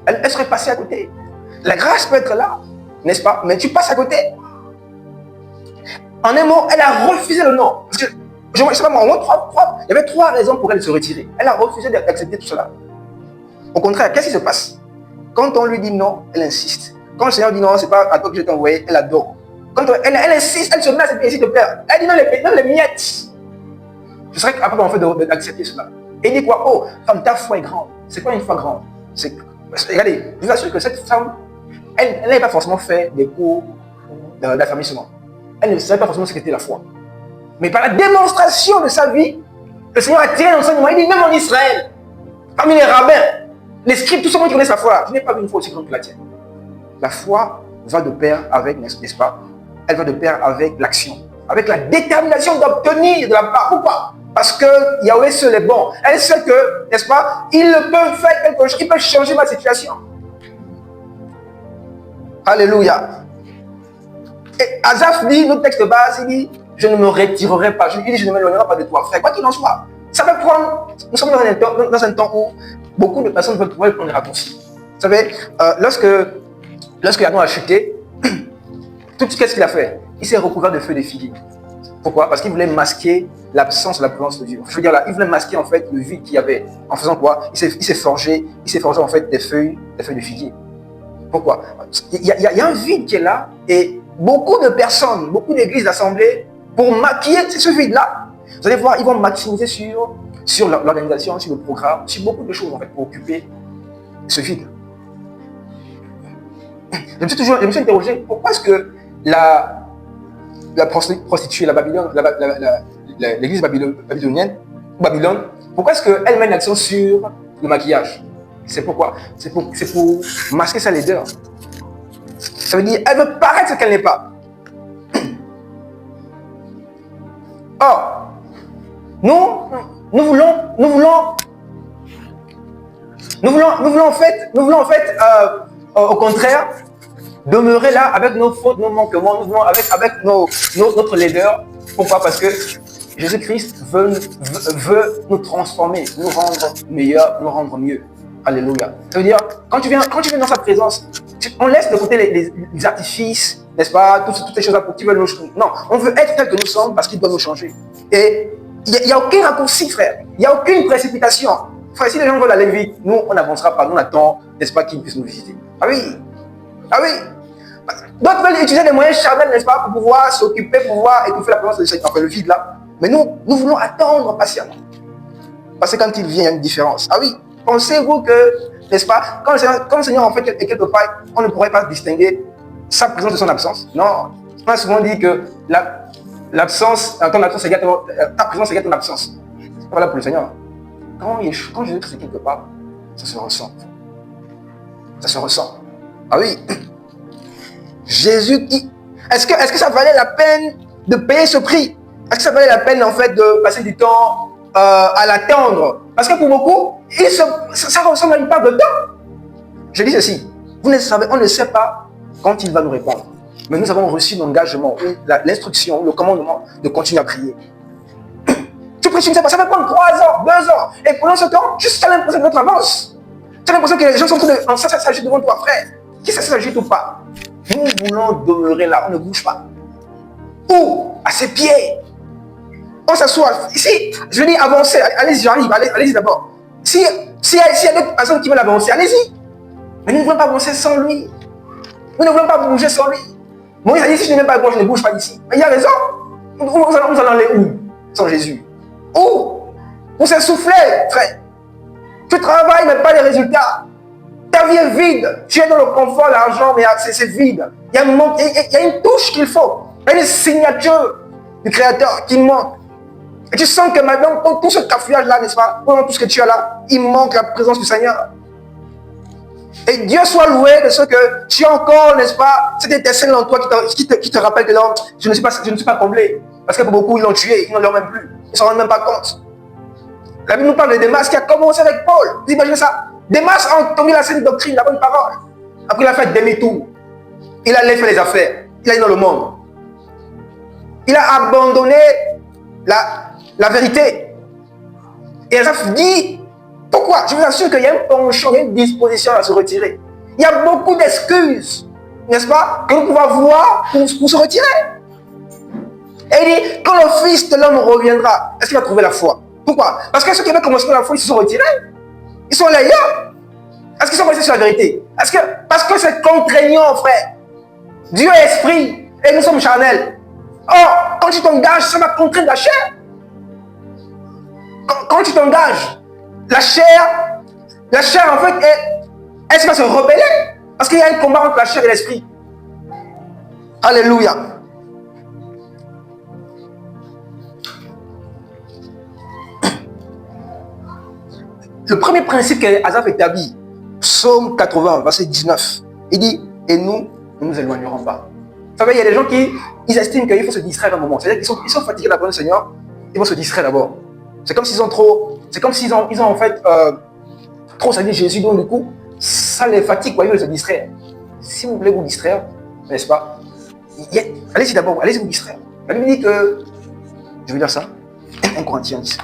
Elle serait passée à côté. La grâce peut être là, n'est-ce pas? Mais tu passes à côté. En un mot, elle a refusé le non. Parce que, je ne sais pas moi, il y avait 3 raisons pour elle de se retirer. Elle a refusé d'accepter tout cela. Au contraire, qu'est-ce qui se passe? Quand on lui dit non, elle insiste. Quand le Seigneur dit non, c'est pas à toi que je t'ai envoyé, elle adore. Quand elle insiste, elle se met à ses pieds, s'il te plaît. Elle dit non, les miettes. Je serais capable en fait d'accepter cela. Et il dit quoi? Oh, femme, ta foi est grande. C'est quoi une foi grande? Regardez, je vous assure que cette femme, elle n'avait pas forcément fait des cours d'affirmation. Elle ne savait pas forcément ce qu'était la foi. Mais par la démonstration de sa vie, le Seigneur a tiré l'enseignement. Il dit même en Israël, parmi les rabbins, les scribes, tout ce monde qui connaît sa foi, je n'ai pas vu une foi aussi grande que la tienne. La foi va de pair avec, n'est-ce pas? Elle va de pair avec l'action, avec la détermination d'obtenir de la part. Pourquoi? Parce que Yahweh seul est bon. Elle sait que, n'est-ce pas, il peut faire quelque chose, il peut changer ma situation. Alléluia. Et Asaph dit, notre texte de base, il dit, je ne me retirerai pas. Il dit, je ne m'éloignerai pas de toi, frère. Quoi qu'il en soit, ça va prendre. Nous sommes dans un temps où beaucoup de personnes veulent prendre des raccourcis. Vous savez, lorsque Adam a chuté, qu'est-ce qu'il a fait? Il s'est recouvert de feu des figuiers. Pourquoi? Parce qu'il voulait masquer l'absence de la présence de Dieu. Je veux dire là, il voulait masquer en fait le vide qu'il y avait. En faisant quoi? Il s'est forgé en fait des feuilles de figuier. Pourquoi? Il y a un vide qui est là et beaucoup de personnes, beaucoup d'églises d'assemblées, pour maquiller ce vide-là, vous allez voir, ils vont maximiser sur l'organisation, sur le programme, sur beaucoup de choses en fait pour occuper ce vide. Je me suis interrogé, pourquoi est-ce que la prostituée, l'église babylonienne, Babylone, pourquoi est-ce qu'elle met l'accent sur le maquillage? C'est pourquoi? C'est pour masquer sa laideur. Ça veut dire, elle veut paraître ce qu'elle n'est pas. Or, nous voulons en fait, au contraire, demeurer là avec nos fautes, nos manquements, avec notre laideur. Pourquoi? Parce que Jésus-Christ veut nous transformer, nous rendre meilleurs, nous rendre mieux. Alléluia. Ça veut dire, quand tu viens dans sa présence, on laisse de côté les artifices, n'est-ce pas, toutes ces choses-là pour qu'ils veulent nous changer. Non, on veut être tel que nous sommes parce qu'il doit nous changer. Et il n'y a aucun raccourci, frère. Il n'y a aucune précipitation. Frère, si les gens veulent aller vite, nous, on n'avancera pas. Nous, on attend, n'est-ce pas, qu'ils puissent nous visiter. Ah oui. Ah oui. D'autres veulent utiliser des moyens charnels, n'est-ce pas, pour pouvoir s'occuper, pour pouvoir étouffer la présence de Satan, enfin le vide là. Mais nous voulons attendre patiemment. Parce que quand il vient, il y a une différence. Ah oui. Pensez-vous que, n'est-ce pas, quand le Seigneur en fait est quelque part, on ne pourrait pas distinguer sa présence de son absence? Non. On a souvent dit que l'absence, ton absence égale ta présence égale ton absence. C'est pas là pour le Seigneur. quand Jésus-Christ est quelque part, ça se ressent. Ça se ressent. Ah oui. Jésus qui... Est-ce que ça valait la peine de payer ce prix? Est-ce que ça valait la peine en fait de passer du temps à l'attendre? Parce que pour beaucoup, ça ressemble à une part de temps. Je dis ceci, on ne sait pas quand il va nous répondre. Mais nous avons reçu l'engagement, l'instruction, le commandement de continuer à prier. Tu pries, tu ne sais pas, ça va prendre 3 ans, 2 ans. Et pendant ce temps, juste tu as l'impression que notre avance. Tu as l'impression que les gens sont en train de... Ça s'agit devant toi, frère. Qui ça s'agit ou pas? Nous voulons demeurer là, on ne bouge pas. Où? À ses pieds. On s'assoit. Ici, je dis avancer. Allez-y, j'arrive. Allez-y d'abord. S'il y a d'autres personnes qui veulent avancer, allez-y. Mais nous ne voulons pas avancer sans lui. Nous ne voulons pas bouger sans lui. Moïse a dit, si je n'ai même pas bon, je ne bouge pas d'ici. Mais il a raison. Nous allons aller où? Sans Jésus. Où? Pour s'essouffler, frère. Tu travailles, mais pas les résultats. Ta vie est vide. Tu es dans le confort, l'argent, mais c'est vide. Il y a une touche qu'il faut. Il y a une signature du Créateur qui manque. Et tu sens que maintenant, tout ce cafouillage-là, n'est-ce pas, pendant tout ce que tu as là, il manque la présence du Seigneur. Et Dieu soit loué de ce que tu as encore, n'est-ce pas, cette étincelle en toi qui te rappelle que non, je ne suis pas comblé. Parce que pour beaucoup, ils l'ont tué, ils n'en l'ont même plus. Ils ne s'en rendent même pas compte. La Bible nous parle de Démas qui a commencé avec Paul. Vous imaginez ça? Démas a entendu la sainte doctrine, la bonne parole. Après, il a fait demi-tour. Il allait faire les affaires. Il allait dans le monde. Il a abandonné la vérité. Et Asaph dit, pourquoi? Je vous assure qu'il y a un penchant, il y a une disposition à se retirer. Il y a beaucoup d'excuses, n'est-ce pas, que nous pouvons avoir pour se retirer. Et il dit, quand le Fils de l'homme reviendra, est-ce qu'il va trouver la foi? Pourquoi? Parce que ceux qui avaient commencé dans la foi, ils se sont retirés. Ils sont allés ailleurs. Est-ce qu'ils sont restés sur la vérité? Parce que c'est contraignant, frère. Dieu est esprit et nous sommes charnels. Or, quand tu t'engages, ça va contraindre la chair. Quand tu t'engages, la chair en fait, elle va se rebeller. Parce qu'il y a un combat entre la chair et l'esprit. Alléluia. Le premier principe qu'Asaph établit, Psaume 80, verset 19, il dit, et nous ne nous éloignerons pas. Vous savez, il y a des gens qui estiment qu'il faut se distraire un moment. C'est-à-dire qu'ils sont fatigués de la parole du Seigneur, ils vont se distraire d'abord. C'est comme s'ils ont en fait trop servi Jésus, donc du coup, ça les fatigue, quoi, ils veulent se distraire. Si vous voulez vous distraire, n'est-ce pas, allez-y d'abord, allez-y vous distraire. La Bible dit que, je vais dire ça, 1 Corinthiens 10.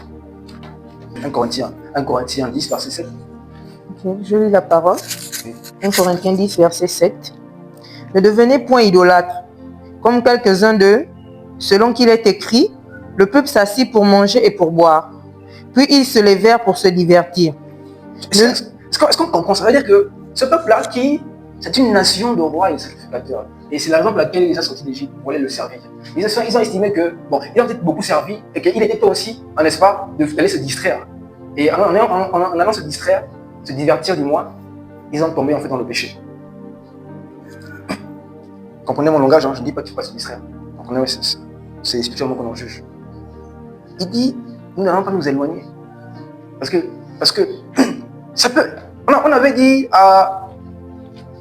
1 Corinthiens 10, verset 7. Okay, je lis la parole. 1 Corinthiens 10, verset 7. Ne devenez point idolâtres, comme quelques-uns d'eux, selon qu'il est écrit, le peuple s'assit pour manger et pour boire. Puis ils se levèrent pour se divertir. Est-ce qu'on comprend? Ça veut dire que ce peuple-là, c'est une nation de rois et de sacrificateurs. Et c'est la raison pour laquelle ils ont sorti d'Égypte pour aller le servir. Ils ont estimé que, bon, ils ont peut-être beaucoup servi et qu'il était temps aussi, n'est-ce pas, d'aller se distraire. Et en allant se distraire, se divertir du moins, ils ont tombé en fait dans le péché. Comprenez mon langage, hein? Je ne dis pas qu'il ne faut pas se distraire. Comprenez, c'est spirituellement qu'on en juge. Il dit, nous n'allons pas nous éloigner. Parce que ça peut. On avait dit à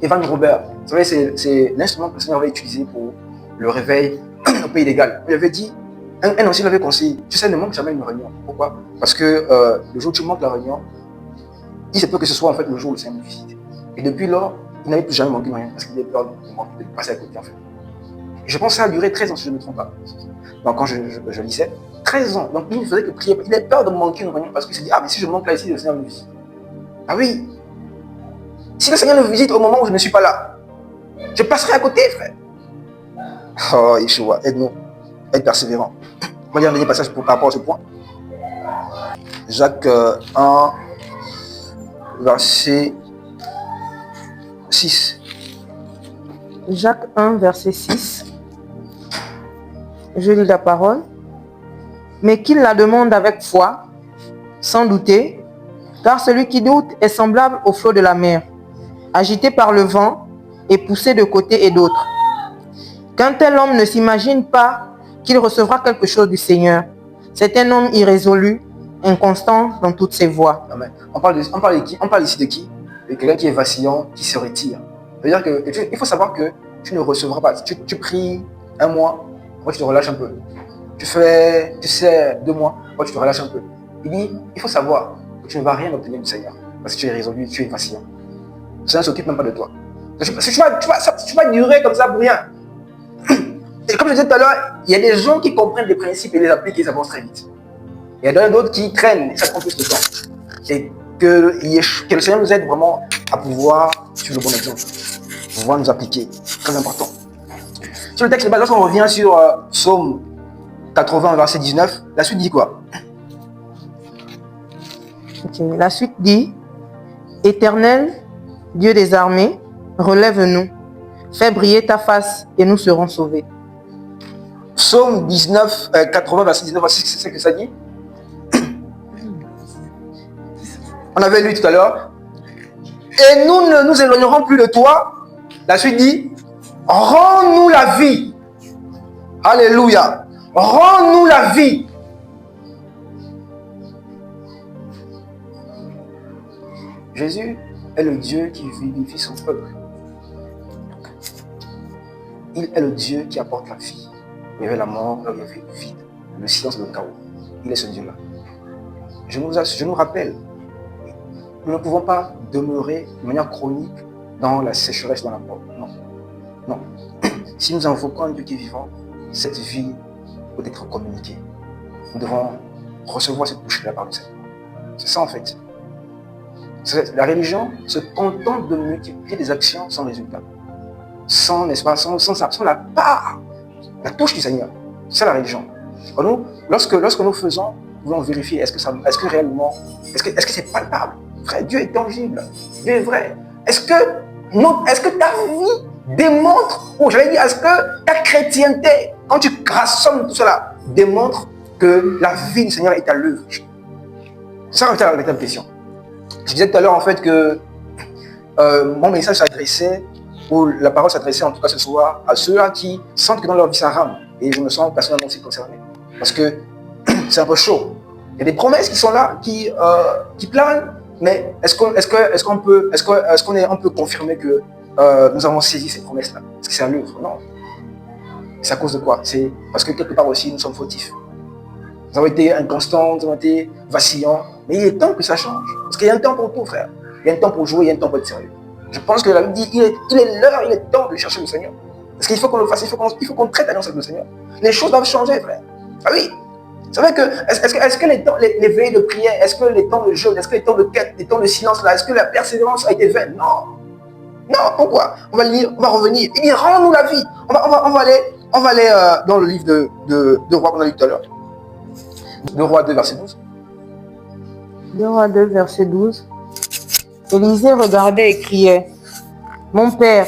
Evan Robert, vous savez, c'est l'instrument que le Seigneur avait utilisé pour le réveil au pays légal. Il avait dit, un ancien l'avait conseillé, tu sais, ne manque jamais une réunion. Pourquoi? Parce que le jour où tu manques la réunion, il se peut que ce soit en fait le jour où le Seigneur nous visite. Et depuis lors, il n'avait plus jamais manqué une réunion parce qu'il avait peur de passer à côté en fait. Je pense que ça a duré 13 ans si je ne me trompe pas. Donc quand je lisais, 13 ans. Donc il ne faisait que prier. Il avait peur de manquer une réunion parce qu'il s'est dit, ah mais si je manque là ici, le Seigneur me visite. Ah oui. Si le Seigneur me visite au moment où je ne suis pas là, je passerai à côté, frère. Oh, Yeshua, aide-nous. Être persévérant. On va dire un dernier passage par rapport à ce point. Jacques 1, verset 6. Jacques 1, verset 6. Je lis la parole. Mais qu'il la demande avec foi, sans douter, car celui qui doute est semblable au flot de la mer, agité par le vent et poussé de côté et d'autre. Qu'un tel homme ne s'imagine pas qu'il recevra quelque chose du Seigneur. C'est un homme irrésolu, inconstant dans toutes ses voies. Amen. On parle de qui? On parle ici de qui? De quelqu'un qui est vacillant, qui se retire. C'est-à-dire que il faut savoir que tu ne recevras pas. Tu pries un mois, après tu te relâches un peu. Tu sais, 2 mois, après tu te relâches un peu. Il dit, il faut savoir que tu ne vas rien obtenir du Seigneur. Parce que tu es résolu, tu es vacillant. Le Seigneur ne s'occupe même pas de toi. Tu vas durer comme ça pour rien. Et comme je disais tout à l'heure, il y a des gens qui comprennent des principes et les appliquent et ça avance très vite. Il y en a d'autres qui traînent et ça prend plus de temps. Et que le Seigneur nous aide vraiment à pouvoir suivre le bon exemple, pouvoir nous appliquer. Très important. Sur le texte de base, lorsqu'on revient sur Psaume 80, verset 19, la suite dit quoi? Okay. La suite dit, Éternel, Dieu des armées, relève-nous, fais briller ta face et nous serons sauvés. Psaume 80, verset 19, c'est ce que ça dit. On avait lu tout à l'heure. Et nous ne nous éloignerons plus de toi. La suite dit, rends-nous la vie. Alléluia. Rends-nous la vie. Jésus est le Dieu qui vivifie son peuple. Il est le Dieu qui apporte la vie. Il y avait la mort, il y avait le vide, le silence, le chaos. Il est ce Dieu-là. Je nous rappelle, nous ne pouvons pas demeurer de manière chronique dans la sécheresse, dans la mort. Non. Non. Si nous invoquons un Dieu qui est vivant, cette vie peut être communiquée. Nous devons recevoir cette bouche de la part du Seigneur. C'est ça en fait. La religion se contente de multiplier des actions sans résultat. Sans, n'est-ce pas, sans la part, la touche du Seigneur. C'est la religion. Alors nous, lorsque nous faisons, nous voulons vérifier, est-ce que réellement, est-ce que c'est palpable? Frère, Dieu est tangible, Dieu est vrai. Est-ce que ta vie démontre, ou j'allais dire, est-ce que ta chrétienté, quand tu rassembles tout cela, démontre que la vie du Seigneur est à l'œuvre? C'est ça la véritable question. Je disais tout à l'heure en fait que mon message s'adressait, ou la parole s'adressait en tout cas ce soir, à ceux-là qui sentent que dans leur vie ça rame. Et je me sens personnellement aussi concerné. Parce que c'est un peu chaud. Il y a des promesses qui sont là, qui planent, mais est-ce qu'on peut confirmer que nous avons saisi ces promesses-là? Est-ce que c'est à l'œuvre? Non. C'est à cause de quoi? C'est parce que quelque part aussi nous sommes fautifs. Nous avons été inconstants, nous avons été vacillants. Mais il est temps que ça change. Parce qu'il y a un temps pour tout, frère. Il y a un temps pour jouer, il y a un temps pour être sérieux. Je pense que la Bible dit, il est l'heure, il est temps de chercher le Seigneur. Parce qu'il faut qu'on le fasse, il faut qu'on traite l'alliance avec le Seigneur. Les choses doivent changer, frère. Ah oui. C'est vrai que, est-ce que les veillées de prière, est-ce que les temps de jeûne, est-ce que les temps de quête, les temps de silence là, est-ce que la persévérance a été vaine? Non. Non, pourquoi? On va lire, on va revenir. Il dit, rends-nous la vie. On va aller dans le livre de Rois qu'on a lu tout à l'heure. De Rois 2, verset 12. 2 Rois 2, verset 12. Élisée regardait et criait, mon père,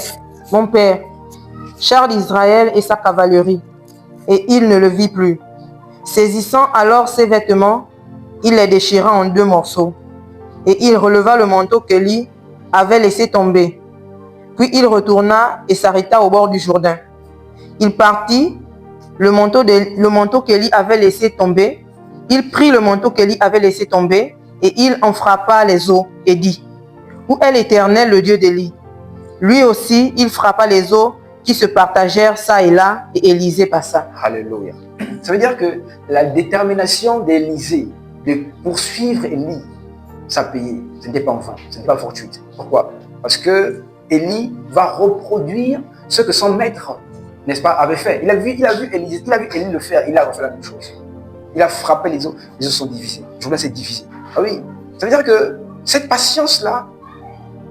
char d'Israël et sa cavalerie. Et il ne le vit plus. Saisissant alors ses vêtements, il les déchira en 2 morceaux. Et il releva le manteau qu'Élie avait laissé tomber. Puis il retourna et s'arrêta au bord du Jourdain. Il partit, le manteau qu'Élie avait laissé tomber. Il prit le manteau qu'Élie avait laissé tomber et il en frappa les eaux et dit, où est l'Éternel, le Dieu d'Élie? Lui aussi, il frappa les eaux qui se partagèrent ça et là, et Élisée passa. Alléluia. Ça veut dire que la détermination d'Élisée de poursuivre Élie, ça a payé. Ce n'était pas en vain, ce n'était pas fortuite. Pourquoi? Parce que Élie va reproduire ce que son maître, n'est-ce pas, avait fait. Il a vu Élie le faire, il a refait la même chose. Il a frappé les eaux sont divisées. Le Jourdain s'est divisé. Ah oui, ça veut dire que cette patience-là,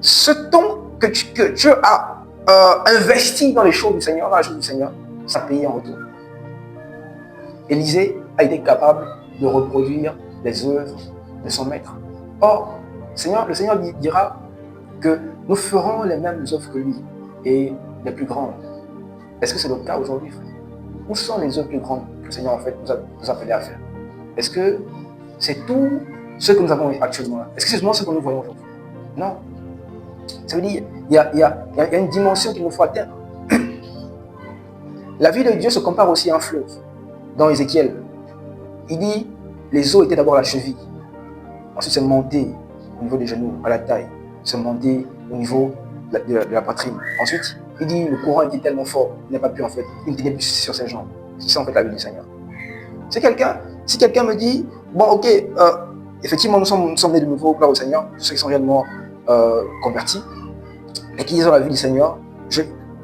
ce temps que tu as investi dans les choses du Seigneur, dans la chose du Seigneur, ça a payé en retour. Élisée a été capable de reproduire les œuvres de son maître. Or, le Seigneur dira que nous ferons les mêmes œuvres que lui et les plus grandes. Est-ce que c'est le cas aujourd'hui, frère? Où sont les œuvres plus grandes que le Seigneur en fait nous appelait à faire? Est-ce que c'est tout ce que nous avons actuellement là? Est-ce que c'est seulement ce que nous voyons aujourd'hui? Non. Ça veut dire il y a une dimension qu'il nous faut atteindre. La vie de Dieu se compare aussi à un fleuve. Dans Ézéchiel, il dit les eaux étaient d'abord la cheville. Ensuite, c'est monter au niveau des genoux, à la taille. C'est monter au niveau de la poitrine. Ensuite, il dit le courant était tellement fort, il n'a pas pu en fait, il ne tenait plus sur ses jambes. C'est ça en fait la vie du Seigneur. Si quelqu'un me dit, bon ok, effectivement nous sommes nés de nouveau, gloire au Seigneur, tous ceux qui sont réellement convertis, et qui ont la vie du Seigneur,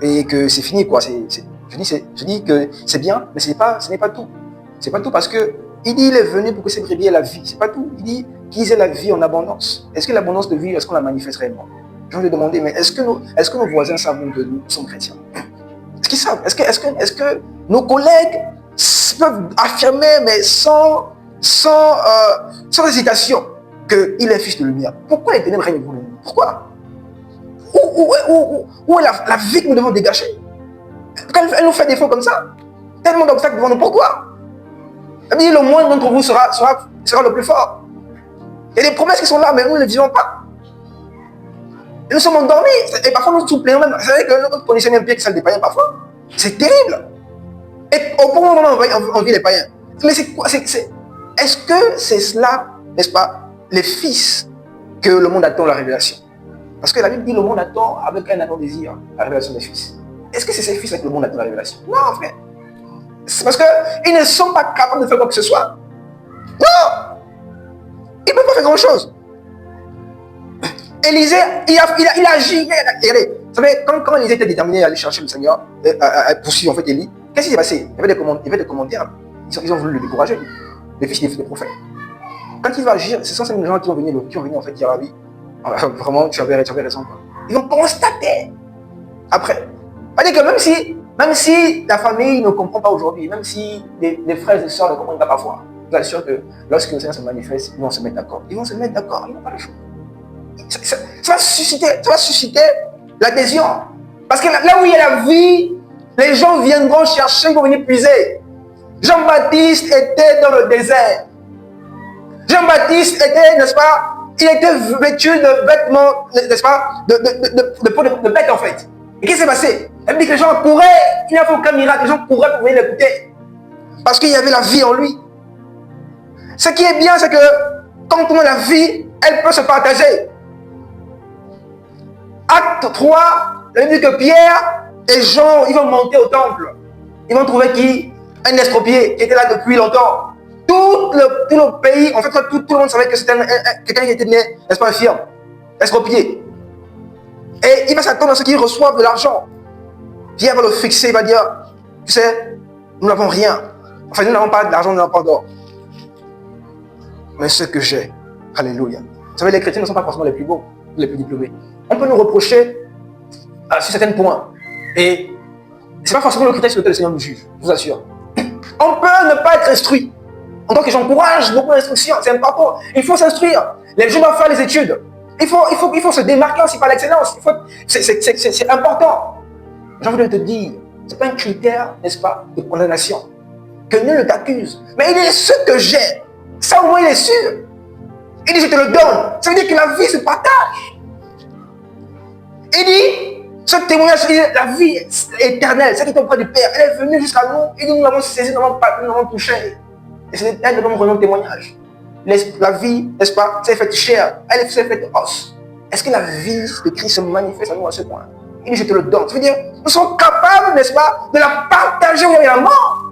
et que c'est fini quoi. Je dis que c'est bien, mais ce n'est pas tout. C'est pas tout parce que il dit il est venu pour que ces brebis aient la vie. C'est pas tout. Il dit qu'ils aient la vie en abondance. Est-ce que l'abondance de vie, est-ce qu'on la manifeste réellement? Je vais lui demander, mais est-ce que nos voisins savent que nous sommes chrétiens? Est-ce qu'ils savent? Est-ce que nos collègues peuvent affirmer, mais sans hésitation, qu'il est fils de lumière? Pourquoi les ténèbres règnent pour nous? Pourquoi? Où est la vie que nous devons dégager? Quand elle nous fait défaut comme ça, tellement d'obstacles devant nous, pourquoi? Elle dit le moindre d'entre vous sera le plus fort. Il y a des promesses qui sont là, mais nous ne les vivons pas. Et nous sommes endormis. Et parfois nous souplons même. Vous savez que notre condition est bien que celle des païens parfois. C'est terrible. Et au point où on vit les païens. Mais c'est quoi? Est-ce que c'est cela, n'est-ce pas, les fils que le monde attend la révélation? Parce que la Bible dit le monde attend avec un attend désir la révélation des fils. Est-ce que c'est ces fils que le monde attend la révélation? Non, frère. C'est parce qu'ils ne sont pas capables de faire quoi que ce soit. Non! Ils ne peuvent pas faire grand-chose. Élisée, il agit. Regardez, vous savez, quand Élisée était déterminé à aller chercher le Seigneur, à poursuivre en fait Élie, qu'est-ce qui s'est passé? Il y avait des commentaires. Ils ont voulu le décourager, les fils des prophètes. Quand il va agir, ce sont ces gens qui ont venu en fait dire à lui, vraiment, tu avais raison. Quoi. Ils vont constater. Après, c'est-à-dire que même si la famille ne comprend pas aujourd'hui, même si les frères et sœurs ne comprennent pas parfois, je vous assure que lorsque le Seigneur se manifeste, ils vont se mettre d'accord. Ils n'ont pas le choix. Ça va susciter l'adhésion. Parce que là où il y a la vie, les gens viendront chercher, ils vont venir puiser. Jean-Baptiste était dans le désert. Jean-Baptiste était, n'est-ce pas, il était vêtu de vêtements, n'est-ce pas, de peau de bête en fait. Et qu'est-ce qui s'est passé? Elle dit que les gens couraient, il n'y a aucun miracle, les gens couraient pour venir l'écouter. Parce qu'il y avait la vie en lui. Ce qui est bien, c'est que quand on a la vie, elle peut se partager. Acte 3, elle dit que Pierre et Jean, ils vont monter au temple. Ils vont trouver qui? Un estropié qui était là depuis longtemps. Tout le pays, en fait, tout le monde savait que c'était quelqu'un qui était né, n'est-ce pas, infirme, estropié. Et il va s'attendre à ce qu'il reçoive de l'argent. Pierre va le fixer, il va dire, tu sais, nous n'avons rien. Enfin, nous n'avons pas d'argent, nous n'avons pas d'or. Mais ce que j'ai, alléluia. Vous savez, les chrétiens ne sont pas forcément les plus beaux, les plus diplômés. On peut nous reprocher sur certains points. Et ce n'est pas forcément le critère sur lequel le Seigneur nous juge, je vous assure. On peut ne pas être instruit. En tant que j'encourage beaucoup d'instruction, c'est important. Il faut s'instruire. Les gens doivent faire les études. Il faut se démarquer aussi par l'excellence. C'est important. J'ai envie de te dire, ce n'est pas un critère, n'est-ce pas, de condamnation. Que nul ne t'accuse. Mais il est ce que j'ai. Ça au moins il est sûr. Il dit je te le donne. Ça veut dire que la vie se partage. Il dit, ce témoignage, la vie éternelle, celle qui est auprès du Père, elle est venue jusqu'à nous. Il dit nous l'avons saisie, nous l'avons touchée. Et c'est elle de notre témoignage. La vie, n'est-ce pas, s'est faite chair, elle s'est faite os. Est-ce que la vie de Christ se manifeste à nous à ce point? Il dit je te le donne. Ça veut dire, nous sommes capables, n'est-ce pas, de la partager où il y a la mort.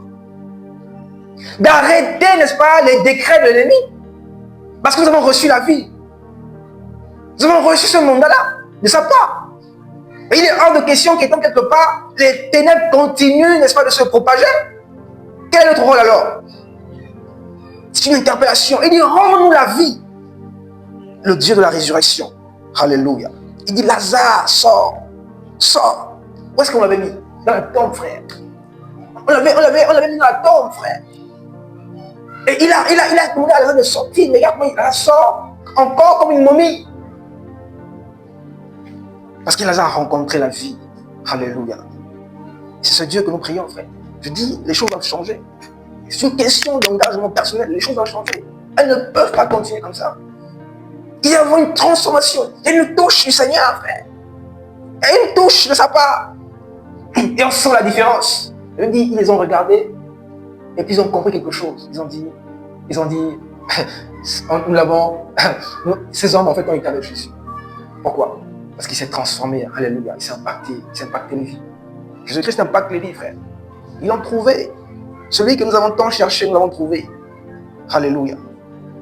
D'arrêter, n'est-ce pas, les décrets de l'ennemi. Parce que nous avons reçu la vie. Nous avons reçu ce mandat-là, de sa part. Et il est hors de question qu'étant quelque part, les ténèbres continuent, n'est-ce pas, de se propager. Quel est notre rôle alors? C'est une interpellation. Il dit, rends-nous la vie. Le Dieu de la résurrection. Alléluia. Il dit, Lazare, sors. Sors. Où est-ce qu'on l'avait mis? Dans la tombe, frère. On l'avait mis dans la tombe, frère. Et il a demandé à Lazare de sortir. Mais regarde comment il sort encore comme une momie. Parce que Lazare a rencontré la vie. Alléluia. C'est ce Dieu que nous prions, frère. Je dis, les choses doivent changer. C'est une question d'engagement personnel. Les choses doivent changer. Elles ne peuvent pas continuer comme ça. Il y a une transformation. Il y a une touche du Seigneur, frère. Il y a une touche de sa part. Et on sent la différence. Il dit, ils les ont regardés. Et puis ils ont compris quelque chose. Ils ont dit, Nous l'avons, ces hommes en fait ont été avec Jésus. Pourquoi? Parce qu'il s'est transformé, alléluia, il s'est impacté les vies. Jésus-Christ impacte les vies, frère. Ils l'ont trouvé. Celui que nous avons tant cherché, nous l'avons trouvé. Alléluia.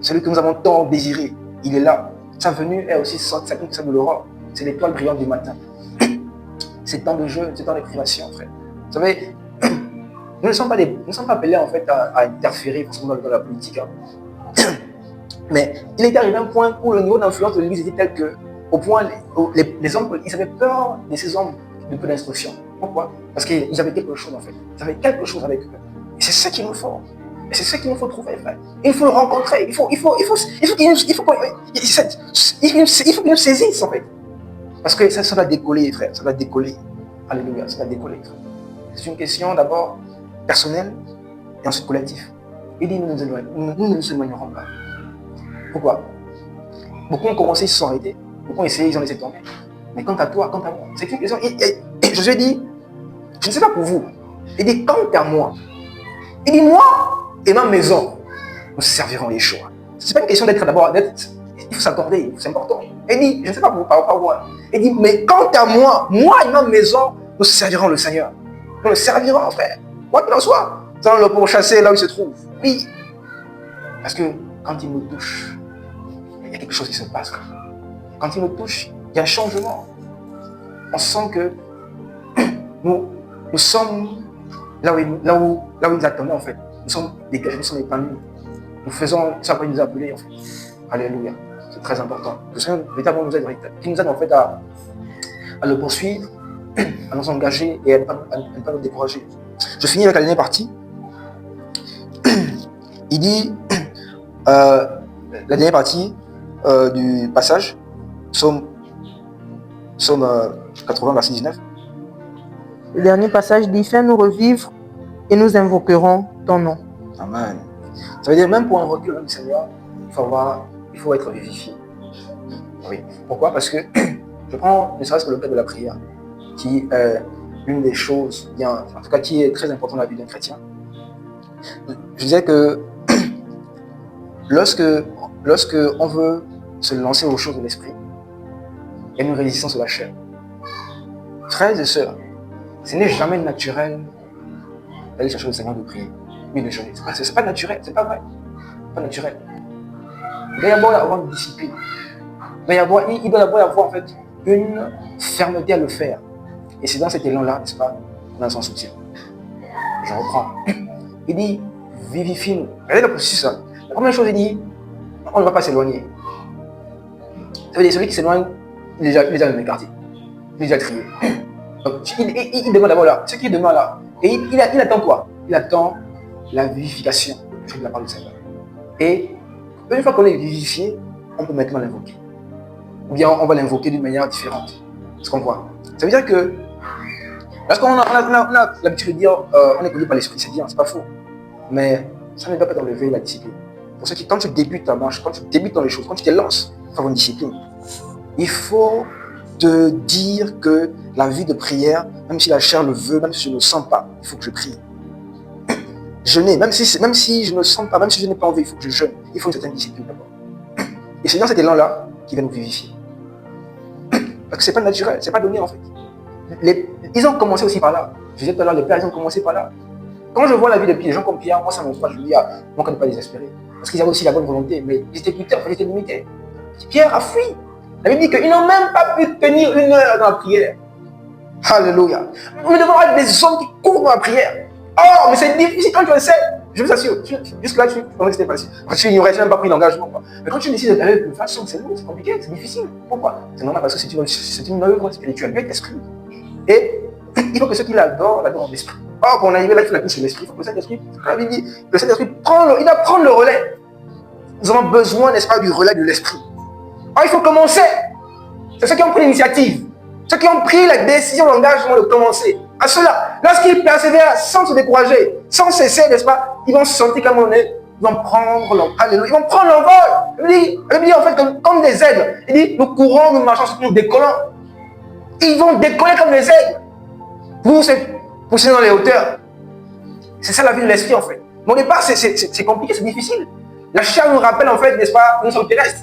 Celui que nous avons tant désiré, il est là. Sa venue est aussi ça de l'aurore. C'est l'étoile brillante du matin. C'est temps de jeûne, c'est temps de privation, frère. Vous savez, nous ne sommes pas appelés en fait à interférer forcément dans la politique. Hein. Mais il est arrivé à un point où le niveau d'influence de l'Église était tel que, au point, les hommes, ils avaient peur de ces hommes de peu d'instruction. Pourquoi? Parce qu'ils avaient quelque chose en fait. Ils avaient quelque chose avec eux. Et c'est ça qu'il nous faut. Et c'est ça qu'il nous faut trouver, frère. Il faut le rencontrer. Il faut qu'il nous saisisse en fait. Parce que ça va décoller, frère. Ça va décoller. Alléluia, ça va décoller, frère. C'est une question d'abord personnelle et ensuite collective. Il dit nous ne nous éloignerons pas. Pourquoi? Beaucoup ont commencé, ils se sont arrêtés. Beaucoup ont essayé, ils ont laissé tomber. Mais quant à toi, quant à moi, c'est une question. Et Jésus dit, je ne sais pas pour vous. Il dit, quant à moi, il dit, moi et ma maison, nous servirons les choix. Ce n'est pas une question d'être d'abord, il faut s'accorder, c'est important. Il dit, je ne sais pas pour vous, par moi. Il dit, mais quant à moi et ma maison, nous servirons le Seigneur. Nous le servirons, frère. Quoi qu'il en soit, nous allons le pourchasser là où il se trouve. Oui. Parce que quand il nous touche, il y a quelque chose qui se passe. Quand il nous touche, il y a un changement. On sent que nous sommes là où il nous attendait en fait. Nous sommes dégagés, nous sommes épanouis. Nous faisons ça pour nous appeler en fait. Alléluia. C'est très important. Que ce véritablement nous aide, qui nous aide en fait à le poursuivre, à nous engager et à ne pas nous décourager. Je finis avec la dernière partie. Il dit, la dernière partie du passage, Psaume 80, verset 19. Le dernier passage dit, fais-nous revivre et nous invoquerons ton nom. Amen. Ça veut dire même pour invoquer le nom du Seigneur, il faut être vivifié. Oui. Pourquoi? Parce que je prends ne serait-ce que le cas de la prière, qui est l'une des choses, en tout cas qui est très importante dans la vie d'un chrétien. Je disais que lorsque on veut se lancer aux choses de l'esprit, il y a une résistance de la chair. Frères et sœurs, ce n'est jamais naturel d'aller chercher le Seigneur de prier, mais de jeûner. C'est pas naturel, c'est pas vrai. Pas naturel. Il doit y avoir une discipline. Il doit y avoir en fait une fermeté à le faire. Et c'est dans cet élan-là, n'est-ce pas, qu'on a son soutien. Je reprends. Il dit, vivifie-nous. Regardez le processus. La première chose, il dit, on ne va pas s'éloigner. Ça veut dire, celui qui s'éloigne, il est déjà dans le quartier. Il est déjà trié. Donc, il demande d'abord là. Ce qui demande là. Et il attend quoi? Il attend la vivification de la part du Seigneur. Et une fois qu'on est vivifié, on peut maintenant l'invoquer. Ou bien on va l'invoquer d'une manière différente. C'est ce qu'on voit. Ça veut dire que lorsqu'on a l'habitude de dire on est conduit par l'esprit, c'est bien, c'est pas faux. Mais ça ne doit pas enlever la discipline. Pour ceux qui, quand tu débutes ta marche, quand tu débutes dans les choses, quand tu te lances, il faut avoir une discipline. Il faut te dire que la vie de prière, même si la chair le veut, même si je ne le sens pas, il faut que je prie. Jeûner, même si je ne le sens pas, même si je n'ai pas envie, il faut que je jeûne. Il faut une certaine discipline d'abord. Et c'est dans cet élan-là qui va nous vivifier. Parce que c'est pas naturel, c'est pas donné en fait. Ils ont commencé aussi par là. Je disais tout à l'heure, les pères, ils ont commencé par là. Quand je vois la vie de des gens comme Pierre, moi ça m'encourage, je me dis, moi on ne peut pas désespérer. Parce qu'ils avaient aussi la bonne volonté, mais ils étaient plus tard, ils étaient limités. Pierre a fui. La Bible dit qu'ils n'ont même pas pu tenir 1 heure dans la prière. Alléluia. Nous devons être des hommes qui courent dans la prière. Oh, mais c'est difficile quand tu le sais. Je vous assure, jusque-là, tu pensais que c'était facile. Quand tu ignorais, tu n'as même pas pris l'engagement. Mais quand tu décides d'aller de façon, c'est lourd, c'est compliqué, c'est difficile. Pourquoi? C'est normal parce que c'est une œuvre spirituelle, Dieu est esprit. Et il faut que ceux qui l'adorent en esprit. Or, pour en arriver là, il faut la touche de l'esprit. Il faut que le Saint-Esprit, la Bible dit, le Saint-Esprit il doit prendre le relais. Nous avons besoin, n'est-ce pas, du relais de l'esprit. Or, il faut commencer. C'est ceux qui ont pris l'initiative. Ceux qui ont pris la décision, l'engagement de commencer. À cela, lorsqu'ils persévèrent sans se décourager, sans cesser, n'est-ce pas, ils vont se sentir comme on est, ils vont prendre l'envol. Ils vont prendre l'envol. Il dit en fait comme des aigles. Il dit, nous courons, nous marchons, nous décollons. Ils vont décoller comme des aigles. Vous, c'est pousser dans les hauteurs. C'est ça la vie de l'esprit en fait. Mais au départ, c'est compliqué, c'est difficile. La chair nous rappelle en fait, n'est-ce pas, nous sommes terrestres.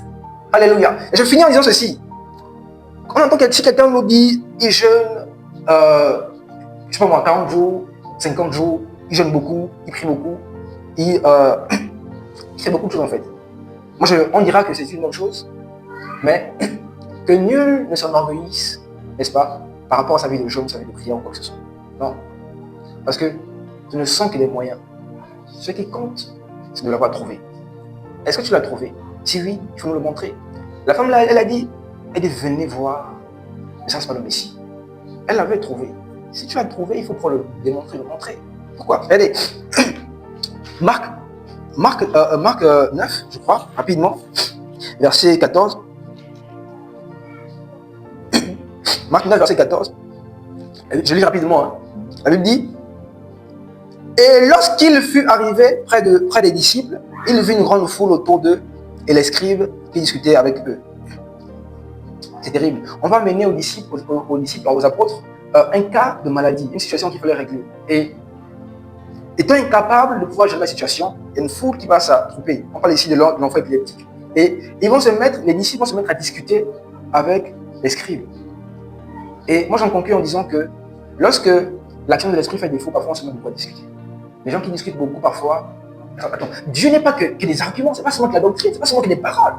Alléluia. Et je finis en disant ceci. On entend que si quelqu'un nous dit, il jeûne, je sais pas moi, 40 jours, 50 jours, il jeûne beaucoup, il prie beaucoup, il fait beaucoup de choses en fait. Moi, on dira que c'est une bonne chose, mais que nul ne s'enorgueillisse, n'est-ce pas, par rapport à sa vie de jeûne, sa vie de prière ou quoi que ce soit. Non. Parce que tu ne sens que des moyens. Ce qui compte, c'est de l'avoir trouvé. Est-ce que tu l'as trouvé? Si oui, il faut nous le montrer. La femme, là, elle a dit, venez voir. Mais ça, c'est pas le Messie. Elle l'avait trouvé. Si tu l'as trouvé, il faut pour le démontrer, le montrer. Pourquoi? Regardez, Marc 9, je crois, rapidement, verset 14. Marc 9, verset 14. Je lis rapidement. Hein. La Bible dit, et lorsqu'il fut arrivé près des disciples, il vit une grande foule autour d'eux et les scribes qui discutaient avec eux. C'est terrible. On va mener aux disciples, aux apôtres, un cas de maladie, une situation qu'il fallait régler. Et étant incapable de pouvoir gérer la situation, il y a une foule qui va s'attrouper. On parle ici de l'enfant épileptique. Et les disciples vont se mettre à discuter avec les scribes. Et moi j'en conclus en disant que lorsque l'action de l'esprit fait défaut, parfois on se met à discuter. Les gens qui discutent beaucoup parfois, attends, Dieu n'est pas que des arguments, c'est pas seulement que la doctrine, c'est pas seulement que des paroles.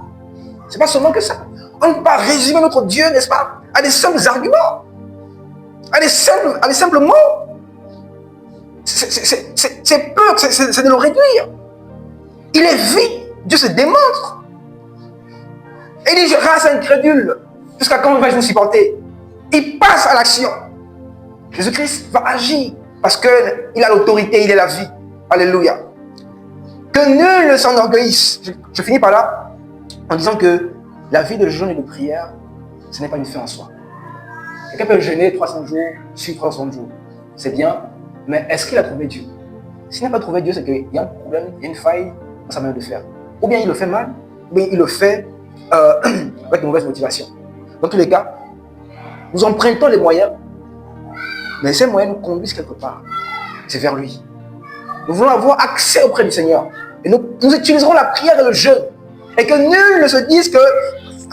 C'est pas seulement que ça. On ne peut pas résumer notre Dieu, n'est-ce pas, à des simples arguments, à des simples mots. C'est peu, c'est de le réduire. Il est vide, Dieu se démontre. Et il dit, race incrédule, jusqu'à quand vais-je vous supporter? Il passe à l'action. Jésus-Christ va agir parce qu'il a l'autorité, il est la vie. Alléluia. Que nul ne s'enorgueillisse. Je finis par là en disant que la vie de jeûne et de prière, ce n'est pas une fin en soi. Quelqu'un peut jeûner 300 jours, suivre 300 jours. C'est bien, mais est-ce qu'il a trouvé Dieu? S'il n'a pas trouvé Dieu, c'est qu'il y a un problème, il y a une faille dans sa manière de faire. Ou bien il le fait mal, ou bien il le fait avec une mauvaise motivation. Dans tous les cas, nous empruntons les moyens, mais ces moyens nous conduisent quelque part. C'est vers lui. Nous voulons avoir accès auprès du Seigneur. Et nous utiliserons la prière et le jeûne. Et que nul ne se dise que,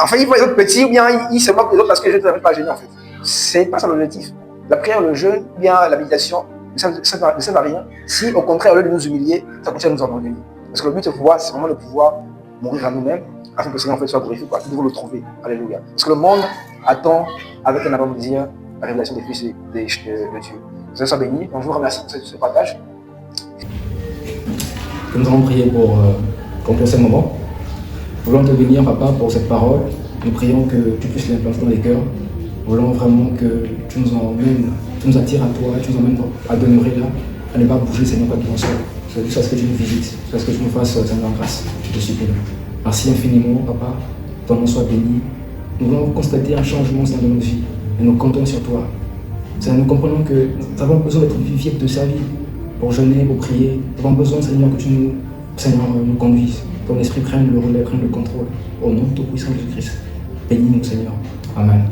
enfin, il faut les autres petits, ou bien il se moque des autres parce que je ne t'avais pas jeûner en fait. C'est pas ça l'objectif. La prière, le jeûne, ou bien la méditation, ça ne sert à rien. Si au contraire, au lieu de nous humilier, ça continue à nous organiser. Parce que le but, c'est vraiment de pouvoir mourir à nous-mêmes, afin que le Seigneur en fait soit glorifié, quoi. Nous devons le trouver. Alléluia. Parce que le monde attend avec un ardent désir la révélation des fils de Dieu. Que Dieu soit béni. Donc, je vous remercie pour ce partage. Nous allons prier pour conclure ce moment. Nous voulons te bénir, Papa, pour cette parole. Nous prions que tu puisses l'implanter dans les cœurs. Nous voulons vraiment que tu nous emmènes, tu nous attires à toi, tu nous emmènes à demeurer là, à ne pas bouger, Seigneur, quoi qu'il en soit. Soit ce que tu nous visites, soit ce que tu nous fasses, Seigneur, en grâce. Je te supplie. Merci infiniment, Papa. Ton nom soit béni. Nous voulons constater un changement, Seigneur, de nos vies. Et nous comptons sur toi. Seigneur, nous comprenons que nous avons besoin d'être viviers, de te servir, pour jeûner, pour prier. Nous avons besoin, Seigneur, que tu nous conduises. Ton esprit prenne le relais, prenne le contrôle. Au nom de ton puissant Jésus-Christ. Bénis-nous, Seigneur. Amen.